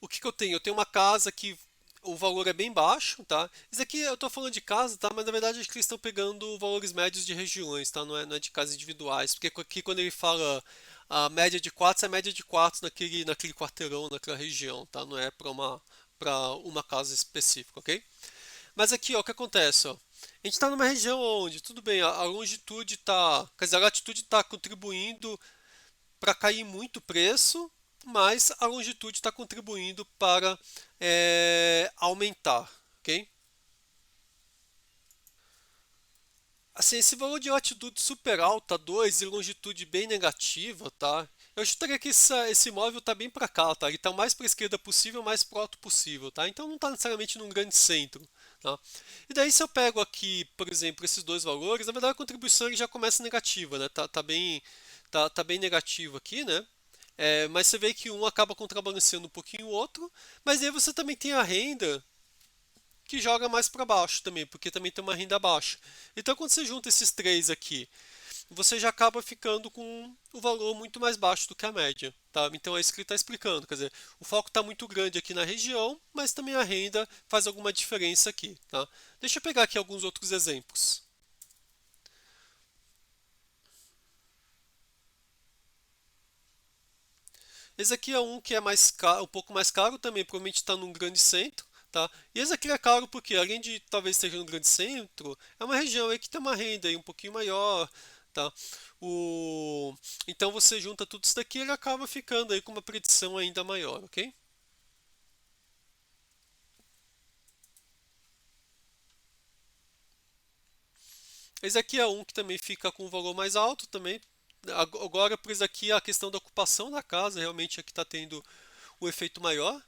o que eu tenho? Eu tenho uma casa que o valor é bem baixo, tá? Isso aqui eu estou falando de casa, tá? Mas na verdade acho que eles estão pegando valores médios de regiões, tá? Não é de casas individuais, porque aqui quando ele fala a média de quartos, é a média de quartos naquele quarteirão, naquela região, tá? Não é para uma casa específica, ok? Mas aqui, ó, o que acontece, ó? A gente está numa região onde, tudo bem, a longitude está, quer dizer, a latitude está contribuindo para cair muito o preço, mas a longitude está contribuindo para aumentar, ok? Assim, esse valor de latitude super alta, 2 e longitude bem negativa, tá? Eu chutaria que esse móvel tá bem para cá, tá? Ele tá o mais para a esquerda possível, mais pro alto possível, tá? Então não tá necessariamente num grande centro, tá? E daí se eu pego aqui, por exemplo, esses dois valores, na verdade a contribuição ele já começa negativa, né? Tá bem negativo aqui, né? Mas você vê que um acaba contrabalanceando um pouquinho o outro, mas aí você também tem a renda que joga mais para baixo também, porque também tem uma renda baixa. Então, quando você junta esses três aqui, você já acaba ficando com o valor muito mais baixo do que a média, tá? Então é isso que ele está explicando, quer dizer, o foco está muito grande aqui na região, mas também a renda faz alguma diferença aqui, tá? Deixa eu pegar aqui alguns outros exemplos. Esse aqui é um que é mais caro, um pouco mais caro também, provavelmente está num grande centro, tá? E esse aqui é caro porque, além de talvez esteja no grande centro, é uma região aí que tem uma renda aí um pouquinho maior, tá? O... Então você junta tudo isso daqui e ele acaba ficando aí com uma predição ainda maior, ok? Esse aqui é um que também fica com um valor mais alto também. Agora, por isso aqui, a questão da ocupação da casa realmente é que está tendo o efeito maior,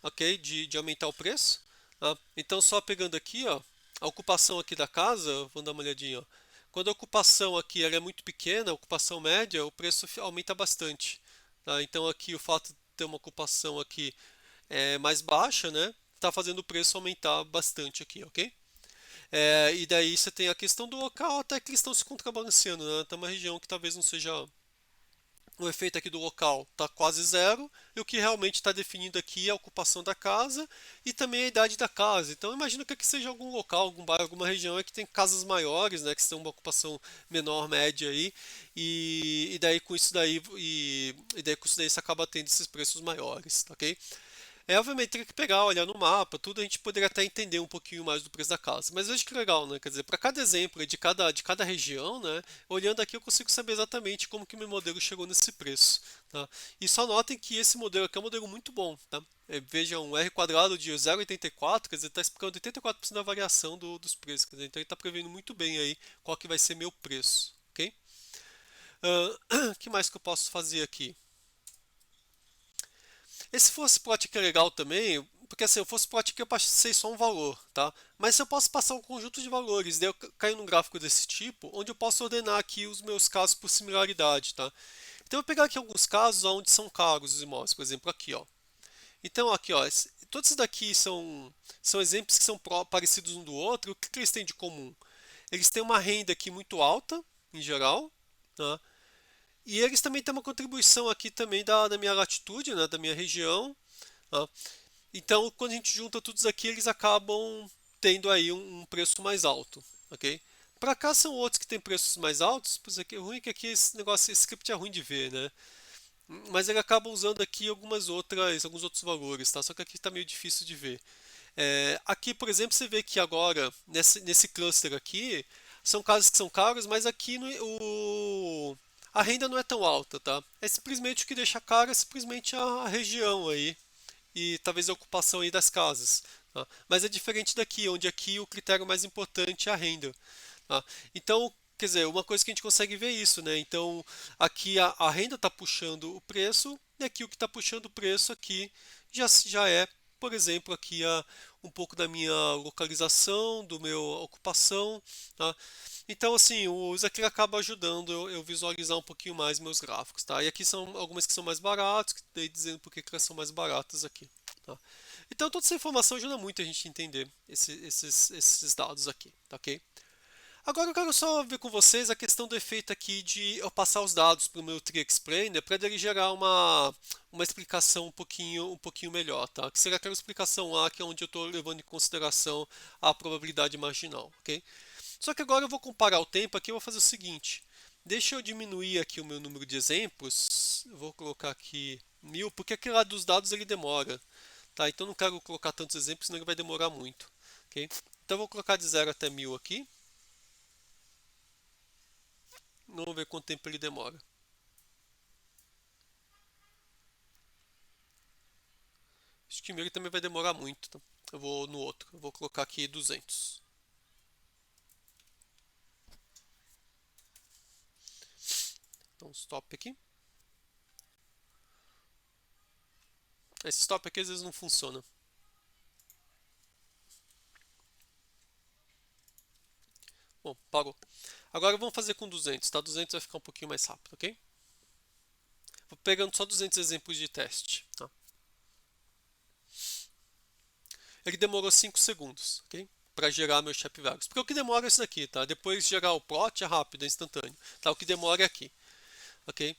ok? De aumentar o preço. Tá? Então, só pegando aqui, ó, a ocupação aqui da casa, vamos dar uma olhadinha, ó. Quando a ocupação aqui ela é muito pequena, a ocupação média, o preço aumenta bastante. Tá? Então, aqui o fato de ter uma ocupação aqui mais baixa, né, está fazendo o preço aumentar bastante aqui, ok? E daí você tem a questão do local, até que eles estão se contrabalanceando, né? Tem uma região que talvez não seja o efeito aqui do local está quase zero, e o que realmente está definindo aqui é a ocupação da casa e também a idade da casa. Então, imagino que aqui seja algum local, algum bairro, alguma região é que tem casas maiores, né, que têm uma ocupação menor, média aí, e daí com isso daí e daí com isso daí você acaba tendo esses preços maiores, tá ok? Obviamente, teria que pegar, olhar no mapa, tudo a gente poderia até entender um pouquinho mais do preço da casa. Mas veja que legal, né? Quer dizer, para cada exemplo de cada região, né? Olhando aqui eu consigo saber exatamente como que o meu modelo chegou nesse preço, tá? E só notem que esse modelo aqui é um modelo muito bom, tá? Veja um R quadrado de 0,84, quer dizer, está explicando 84% da variação dos preços, quer dizer, então ele está prevendo muito bem aí qual que vai ser meu preço, ok? O que mais que eu posso fazer aqui? Esse fosse plot aqui é legal também, porque assim, eu fosse plot aqui eu passei só um valor, tá? Mas eu posso passar um conjunto de valores, daí eu caio num gráfico desse tipo, onde eu posso ordenar aqui os meus casos por similaridade, tá? Então eu vou pegar aqui alguns casos onde são caros os imóveis, por exemplo, aqui, ó. Então aqui, ó, todos esses daqui são exemplos que são parecidos um do outro. O que eles têm de comum? Eles têm uma renda aqui muito alta, em geral, tá? E eles também têm uma contribuição aqui também da minha latitude, né, da minha região, tá? Então, quando a gente junta todos aqui, eles acabam tendo aí um preço mais alto, ok? Para cá são outros que têm preços mais altos, pois aqui, o ruim é que aqui esse negócio, esse script é ruim de ver, né? Mas ele acaba usando aqui alguns outros valores, tá? Só que aqui está meio difícil de ver. Aqui, por exemplo, você vê que agora, nesse cluster aqui, são casas que são caras, mas aqui a renda não é tão alta, tá? É simplesmente o que deixa caro é simplesmente a região aí e talvez a ocupação aí das casas. Tá? Mas é diferente daqui, onde aqui o critério mais importante é a renda. Tá? Então, quer dizer, uma coisa que a gente consegue ver isso, né? Então, aqui a renda está puxando o preço, e aqui o que está puxando o preço aqui já é, por exemplo, aqui um pouco da minha localização, do meu ocupação, tá? Então, assim, o isso aqui acaba ajudando eu visualizar um pouquinho mais meus gráficos, tá? E aqui são algumas que são mais baratas, que daí dizendo por que elas são mais baratas aqui, tá? Então, toda essa informação ajuda muito a gente a entender esses dados aqui, tá ok? Agora eu quero só ver com vocês a questão do efeito aqui de eu passar os dados para o meu Tree Explainer para ele gerar uma explicação um pouquinho melhor, tá? Que seria aquela explicação A, que é onde eu estou levando em consideração a probabilidade marginal, ok? Só que agora eu vou comparar o tempo aqui, eu vou fazer o seguinte. Deixa eu diminuir aqui o meu número de exemplos. Eu vou colocar aqui 1000, porque aquele lá dos dados ele demora. Tá? Então eu não quero colocar tantos exemplos, senão ele vai demorar muito. Ok? Então eu vou colocar de 0 até 1000 aqui. Vamos ver quanto tempo ele demora. Acho que 1000 ele também vai demorar muito. Tá? Eu vou no outro. Eu vou colocar aqui 200. Então, stop aqui. Esse stop aqui às vezes não funciona. Bom, parou. Agora vamos fazer com 200, tá? 200 vai ficar um pouquinho mais rápido, ok? Vou pegando só 200 exemplos de teste, tá? Ele demorou 5 segundos, ok? Para gerar meu shape values. Porque o que demora é isso daqui, tá? Depois gerar o plot é rápido, é instantâneo. Tá? O que demora é aqui, ok?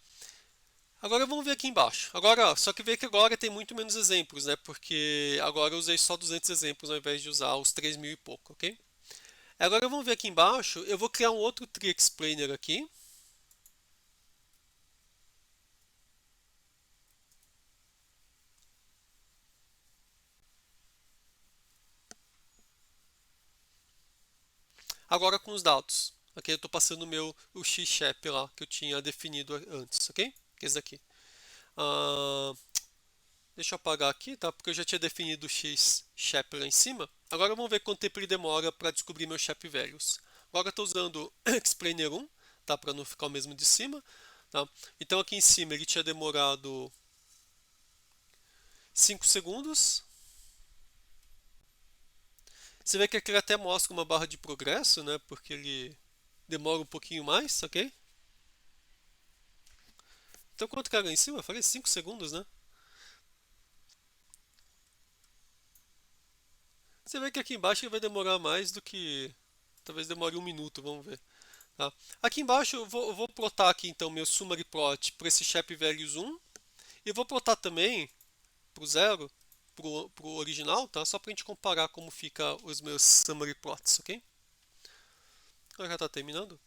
Agora vamos ver aqui embaixo. Agora, só que ver que agora tem muito menos exemplos, né? Porque agora eu usei só 200 exemplos ao invés de usar os 3.000 e pouco, ok? Agora vamos ver aqui embaixo. Eu vou criar um outro tree explainer aqui. Agora com os dados. Aqui eu estou passando o xshep lá que eu tinha definido antes, ok? Que é esse daqui. Ah, deixa eu apagar aqui, tá? Porque eu já tinha definido o xshep lá em cima. Agora vamos ver quanto tempo ele demora para descobrir meus shape values. Agora eu estou usando explainer 1, tá? Para não ficar o mesmo de cima, tá? Então aqui em cima ele tinha demorado 5 segundos. Você vê que aqui ele até mostra uma barra de progresso, né? Porque ele demora um pouquinho mais, ok? Então quanto que era em cima? Eu falei 5 segundos, né? Você vê que aqui embaixo ele vai demorar mais do que... Talvez demore 1 minuto, vamos ver. Tá? Aqui embaixo eu vou plotar aqui então meu summary plot para esse shape values 1. E eu vou plotar também para o zero, para o original, tá? Só para a gente comparar como fica os meus summary plots, ok? Agora já está terminando.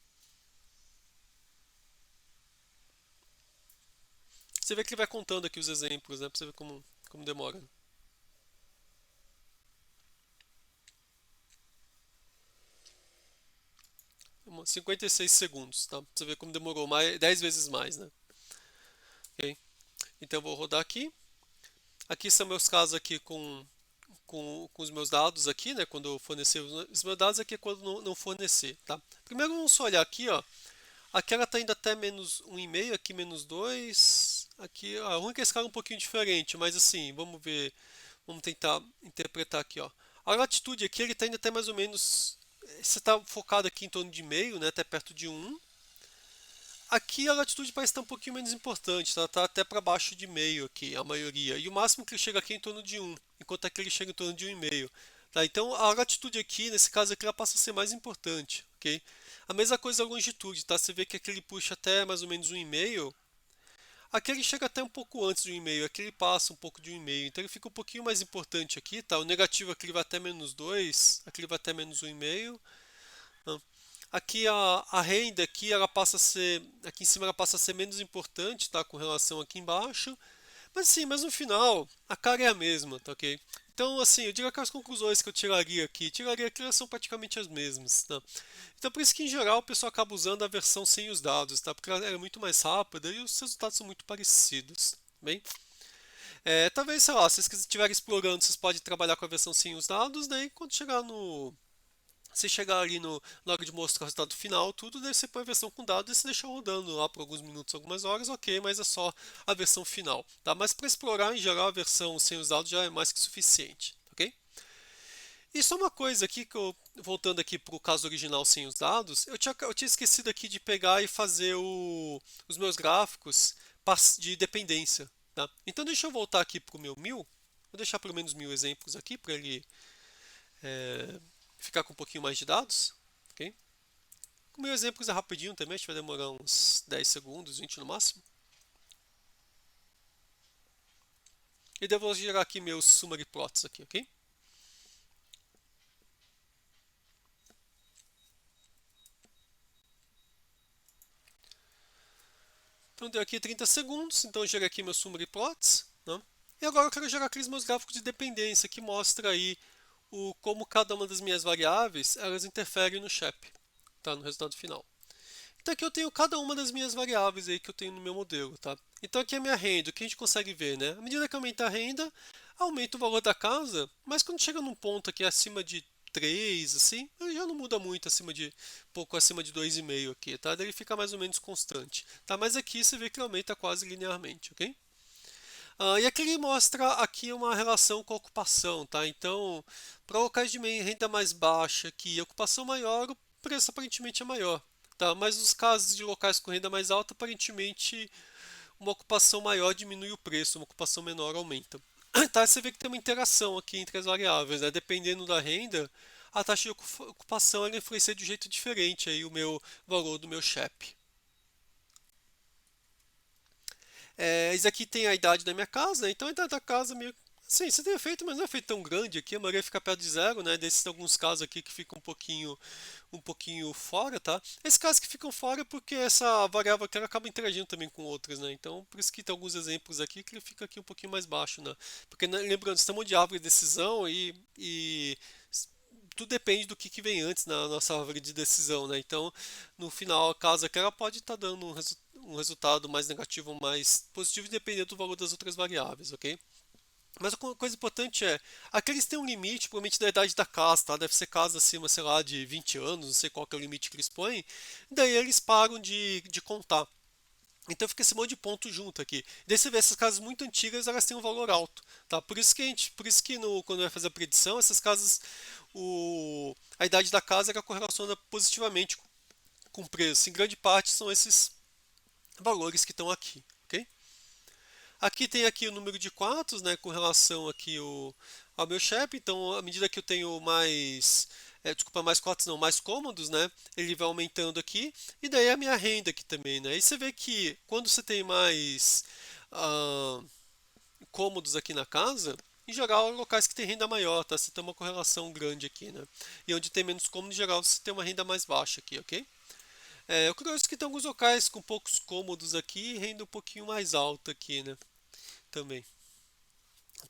Você vê que ele vai contando aqui os exemplos, né? Para você ver como demora. 56 segundos, tá? Pra você ver como demorou 10 vezes mais, né? Ok? Então eu vou rodar aqui. Aqui são meus casos aqui com os meus dados aqui, né? Quando eu fornecer os meus dados, aqui é quando não fornecer, tá? Primeiro vamos só olhar aqui, ó. Aqui ela está indo até menos 1,5, aqui menos 2. Aqui, a única escala é um pouquinho diferente, mas assim, vamos ver, vamos tentar interpretar aqui, ó. A latitude aqui ele está indo até mais ou menos, você está focado aqui em torno de meio, né? Até perto de 1. Aqui a latitude parece estar um pouquinho menos importante, tá? Tá até para baixo de meio aqui, a maioria. E o máximo que ele chega aqui é em torno de 1, enquanto aqui ele chega em torno de 1,5. Tá? Então a latitude aqui, nesse caso aqui, ela passa a ser mais importante, ok? A mesma coisa a longitude, tá? Você vê que aqui ele puxa até mais ou menos 1,5. Aqui ele chega até um pouco antes de 1,5, aqui ele passa um pouco de 1,5. Então ele fica um pouquinho mais importante aqui, tá? O negativo aqui ele vai até menos 2, aqui ele vai até menos 1,5. Aqui a renda aqui ela passa a ser, aqui em cima ela passa a ser menos importante, tá, com relação aqui embaixo. Mas sim, mas no final a cara é a mesma, tá, ok? Então assim, eu diria que as conclusões que eu tiraria aqui elas são praticamente as mesmas, tá? Então por isso que em geral o pessoal acaba usando a versão sem os dados, tá? Porque ela é muito mais rápida e os resultados são muito parecidos, bem? Talvez, sei lá, se vocês estiverem explorando, vocês podem trabalhar com a versão sem os dados, daí quando chegar no se chegar ali na hora de mostrar o resultado final, tudo, daí você põe a versão com dados e você deixa rodando lá por alguns minutos, algumas horas, ok, mas é só a versão final, tá? Mas para explorar, em geral, a versão sem os dados já é mais que suficiente, ok? E só uma coisa aqui que eu, voltando aqui para o caso original sem os dados, eu tinha esquecido aqui de pegar e fazer os meus gráficos de dependência, tá? Então deixa eu voltar aqui para o meu 1000, vou deixar pelo menos 1000 exemplos aqui para ele ficar com um pouquinho mais de dados, ok? O meu exemplo é rapidinho também, a gente vai demorar uns 10 segundos, 20 no máximo. E daí eu vou gerar aqui meus summary plots aqui, ok? Então deu aqui 30 segundos, então eu gerei aqui meus summary plots, né? E agora eu quero gerar aqueles meus gráficos de dependência que mostra aí como cada uma das minhas variáveis elas interferem no shape, tá? No resultado final. Então aqui eu tenho cada uma das minhas variáveis aí que eu tenho no meu modelo, tá? Então aqui é a minha renda, o que a gente consegue ver, né? À medida que aumenta a renda, aumenta o valor da casa, mas quando chega num ponto aqui acima de 3, assim, ele já não muda muito, pouco acima de 2,5 aqui, tá? Daí ele fica mais ou menos constante, tá? Mas aqui você vê que ele aumenta quase linearmente, ok? E aqui ele mostra aqui uma relação com a ocupação, tá? Então, para locais de renda mais baixa e ocupação maior, o preço aparentemente é maior, tá? Mas nos casos de locais com renda mais alta, aparentemente uma ocupação maior diminui o preço, uma ocupação menor aumenta. Tá? Você vê que tem uma interação aqui entre as variáveis, né? Dependendo da renda, a taxa de ocupação ela influencia de um jeito diferente aí o meu valor do meu CHEP. Isso aqui tem a idade da minha casa, né? Então a idade da casa meio sim, você tem efeito, mas não é efeito tão grande aqui, a maioria fica perto de zero, né? Desses alguns casos aqui que ficam um pouquinho fora, tá? Esses casos que ficam fora é porque essa variável aqui ela acaba interagindo também com outras, né? Então, por isso que tem alguns exemplos aqui que ele fica aqui um pouquinho mais baixo, né? Porque, né, lembrando, estamos de árvore de decisão tudo depende do que vem antes na nossa árvore de decisão, né? Então, no final, a casa que ela pode estar dando um resultado mais negativo ou mais positivo, dependendo do valor das outras variáveis, ok? Mas uma coisa importante é, aqui eles têm um limite, provavelmente da idade da casa, tá? Deve ser casa acima, sei lá, de 20 anos, não sei qual que é o limite que eles põem. Daí eles param de contar. Então fica esse monte de ponto junto aqui. Daí você vê essas casas muito antigas, elas têm um valor alto, tá? Por isso que quando vai fazer a predição, essas casas, a idade da casa ela correlaciona positivamente com o preço. Em grande parte são esses valores que estão aqui, ok? Aqui tem aqui o número de quartos, né, com relação aqui ao meu chefe. Então, à medida que eu tenho mais quartos não, mais cômodos, né, ele vai aumentando aqui. E daí a minha renda aqui também, né. E você vê que quando você tem mais ah, cômodos aqui na casa, em geral, locais que tem renda maior, tá? Você tem uma correlação grande aqui, né. E onde tem menos cômodos, em geral, você tem uma renda mais baixa aqui, ok? O curioso é que tem alguns locais com poucos cômodos aqui e renda um pouquinho mais alta aqui, né? Também.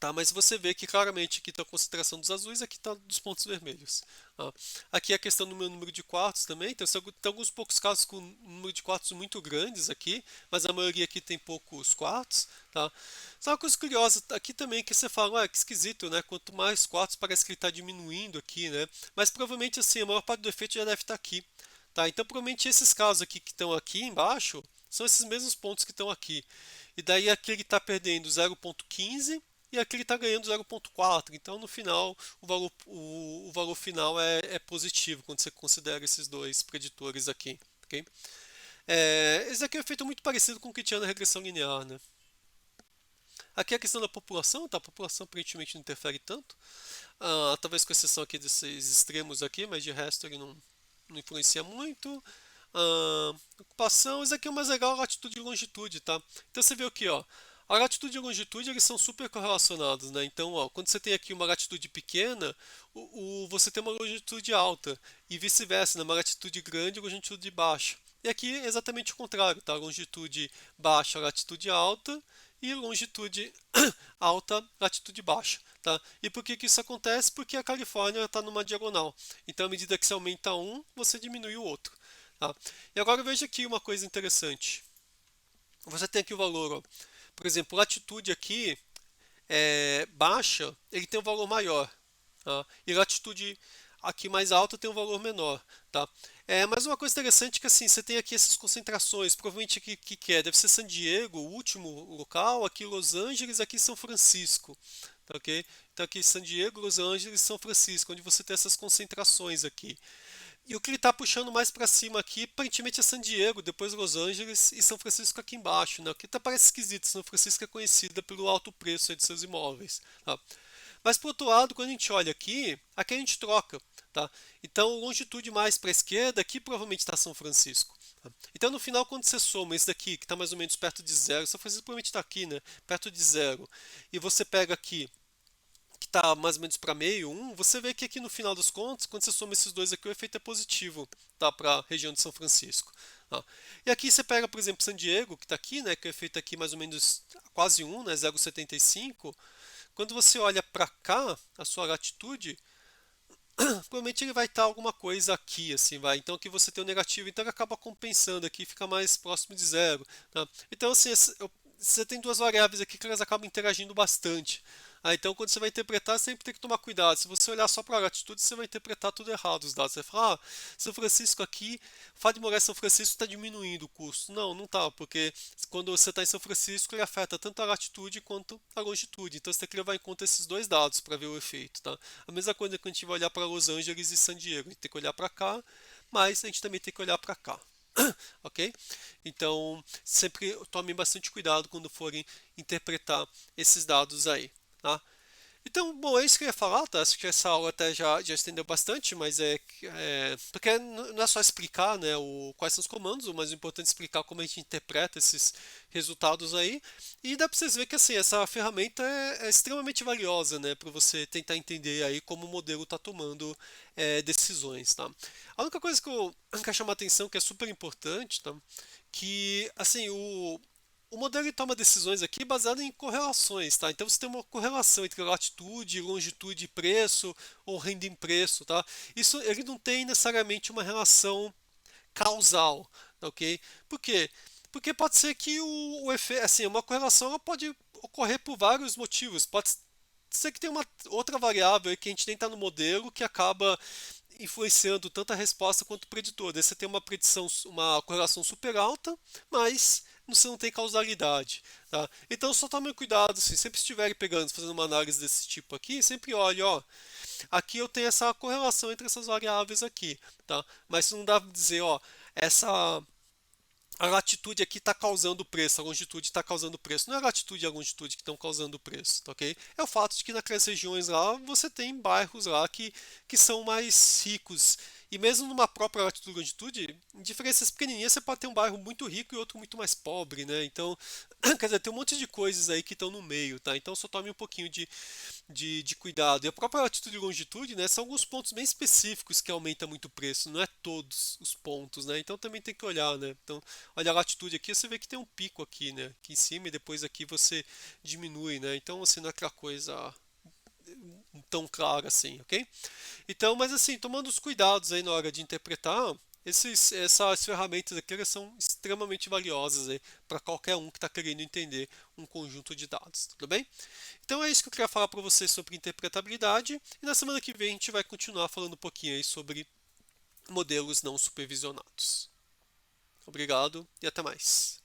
Tá, mas você vê que claramente aqui está a concentração dos azuis, aqui está dos pontos vermelhos. Tá? Aqui a questão do meu número de quartos também, então, tem alguns poucos casos com um número de quartos muito grandes aqui, mas a maioria aqui tem poucos quartos. Tá? Só uma coisa curiosa aqui também que você fala, que esquisito, né? Quanto mais quartos parece que ele está diminuindo aqui, né? Mas provavelmente assim, a maior parte do efeito já deve estar aqui. Tá? Então provavelmente esses casos aqui que estão aqui embaixo são esses mesmos pontos que estão aqui. E daí aqui ele está perdendo 0,15 e aqui ele está ganhando 0,4. Então no final o valor final é positivo quando você considera esses dois preditores aqui. Okay? Esse aqui é um efeito muito parecido com o que tinha na regressão linear. Né? Aqui é a questão da população, tá? A população aparentemente não interfere tanto. Talvez com exceção aqui desses extremos aqui, mas de resto ele não influencia muito. Ocupação, isso aqui é o mais legal, latitude e longitude, tá? Então você vê aqui, ó, a latitude e a longitude eles são super correlacionados, né? Então, ó, quando você tem aqui uma latitude pequena, você tem uma longitude alta e vice-versa, né? Uma latitude grande e longitude baixa. E aqui é exatamente o contrário, tá? Longitude baixa, latitude alta e longitude alta, latitude baixa, tá? E por que isso acontece? Porque a Califórnia está numa diagonal. Então, à medida que você aumenta um, você diminui o outro. Tá? E agora veja aqui uma coisa interessante. Você tem aqui o valor, ó. Por exemplo, latitude aqui baixa, ele tem um valor maior. Tá? E latitude aqui mais alta tem um valor menor. Tá? Mas uma coisa interessante é que assim, você tem aqui essas concentrações. Provavelmente aqui que é? Deve ser San Diego, o último local, aqui Los Angeles, aqui São Francisco. Tá, ok? Então aqui San Diego, Los Angeles e São Francisco, onde você tem essas concentrações aqui. E o que ele está puxando mais para cima aqui, aparentemente é San Diego, depois Los Angeles e São Francisco aqui embaixo, né? O que até parece esquisito, São Francisco é conhecida pelo alto preço de seus imóveis. Tá? Mas por outro lado, quando a gente olha aqui a gente troca. Tá? Então, longitude mais para a esquerda, aqui provavelmente está São Francisco. Tá? Então, no final, quando você soma esse daqui, que está mais ou menos perto de zero, São Francisco provavelmente está aqui, né? Perto de zero, e você pega aqui que está mais ou menos para meio, você vê que aqui no final dos contos, quando você soma esses dois aqui, o efeito é positivo, tá, para a região de São Francisco. Tá? E aqui você pega, por exemplo, San Diego, que está aqui, né, que o efeito aqui mais ou menos quase 1, né, 0,75. Quando você olha para cá, a sua latitude, provavelmente ele vai estar alguma coisa aqui, assim, vai. Então aqui você tem o negativo, então ele acaba compensando aqui, fica mais próximo de zero. Tá? Então, assim, você tem duas variáveis aqui que elas acabam interagindo bastante. Então, quando você vai interpretar, sempre tem que tomar cuidado. Se você olhar só para a latitude, você vai interpretar tudo errado os dados. Você vai falar, São Francisco aqui, o fato de morar em São Francisco está diminuindo o custo. Não, não está, porque quando você está em São Francisco, ele afeta tanto a latitude quanto a longitude. Então, você tem que levar em conta esses dois dados para ver o efeito, tá? A mesma coisa que a gente vai olhar para Los Angeles e San Diego. A gente tem que olhar para cá, mas a gente também tem que olhar para cá. Ok? Então, sempre tomem bastante cuidado quando forem interpretar esses dados aí, tá? Então, bom, é isso que eu ia falar, tá? Acho que essa aula até já estendeu bastante, mas porque não é só explicar, né, quais são os comandos, mas o importante é explicar como a gente interpreta esses resultados aí. E dá para vocês verem que assim, essa ferramenta é extremamente valiosa, né, para você tentar entender aí como o modelo está tomando decisões, tá? A única coisa que eu quero chamar a atenção, que é super importante, tá? Que assim, o modelo ele toma decisões aqui baseado em correlações, tá? Então você tem uma correlação entre latitude, longitude e preço, ou renda em preço, tá? Isso ele não tem necessariamente uma relação causal, tá, ok? Por quê? Porque pode ser que o efeito, assim, uma correlação ela pode ocorrer por vários motivos. Pode ser que tem uma outra variável aí que a gente nem está no modelo que acaba influenciando tanto a resposta quanto o preditor. Daí você tem uma predição, uma correlação super alta, mas você não tem causalidade. Tá? Então só tome cuidado, assim, sempre estiverem pegando, fazendo uma análise desse tipo aqui, sempre olhe, ó, aqui eu tenho essa correlação entre essas variáveis aqui, tá? Mas não dá para dizer, ó, essa a latitude aqui está causando preço, a longitude está causando preço. Não é a latitude e a longitude que estão causando preço, tá, ok? É o fato de que naquelas regiões lá você tem bairros lá que são mais ricos. E mesmo numa própria latitude e longitude, em diferenças pequenininhas, você pode ter um bairro muito rico e outro muito mais pobre, né? Então, quer dizer, tem um monte de coisas aí que estão no meio, tá? Então só tome um pouquinho de cuidado. E a própria latitude e longitude, né, são alguns pontos bem específicos que aumenta muito o preço, não é todos os pontos, né? Então também tem que olhar, né? Então, olha a latitude aqui, você vê que tem um pico aqui, né? Aqui em cima e depois aqui você diminui, né? Então, assim, não é aquela coisa tão clara assim, ok? Então, mas assim, tomando os cuidados aí na hora de interpretar, essas ferramentas aqui elas são extremamente valiosas para qualquer um que está querendo entender um conjunto de dados, tudo bem? Então é isso que eu queria falar para vocês sobre interpretabilidade e na semana que vem a gente vai continuar falando um pouquinho aí sobre modelos não supervisionados. Obrigado e até mais.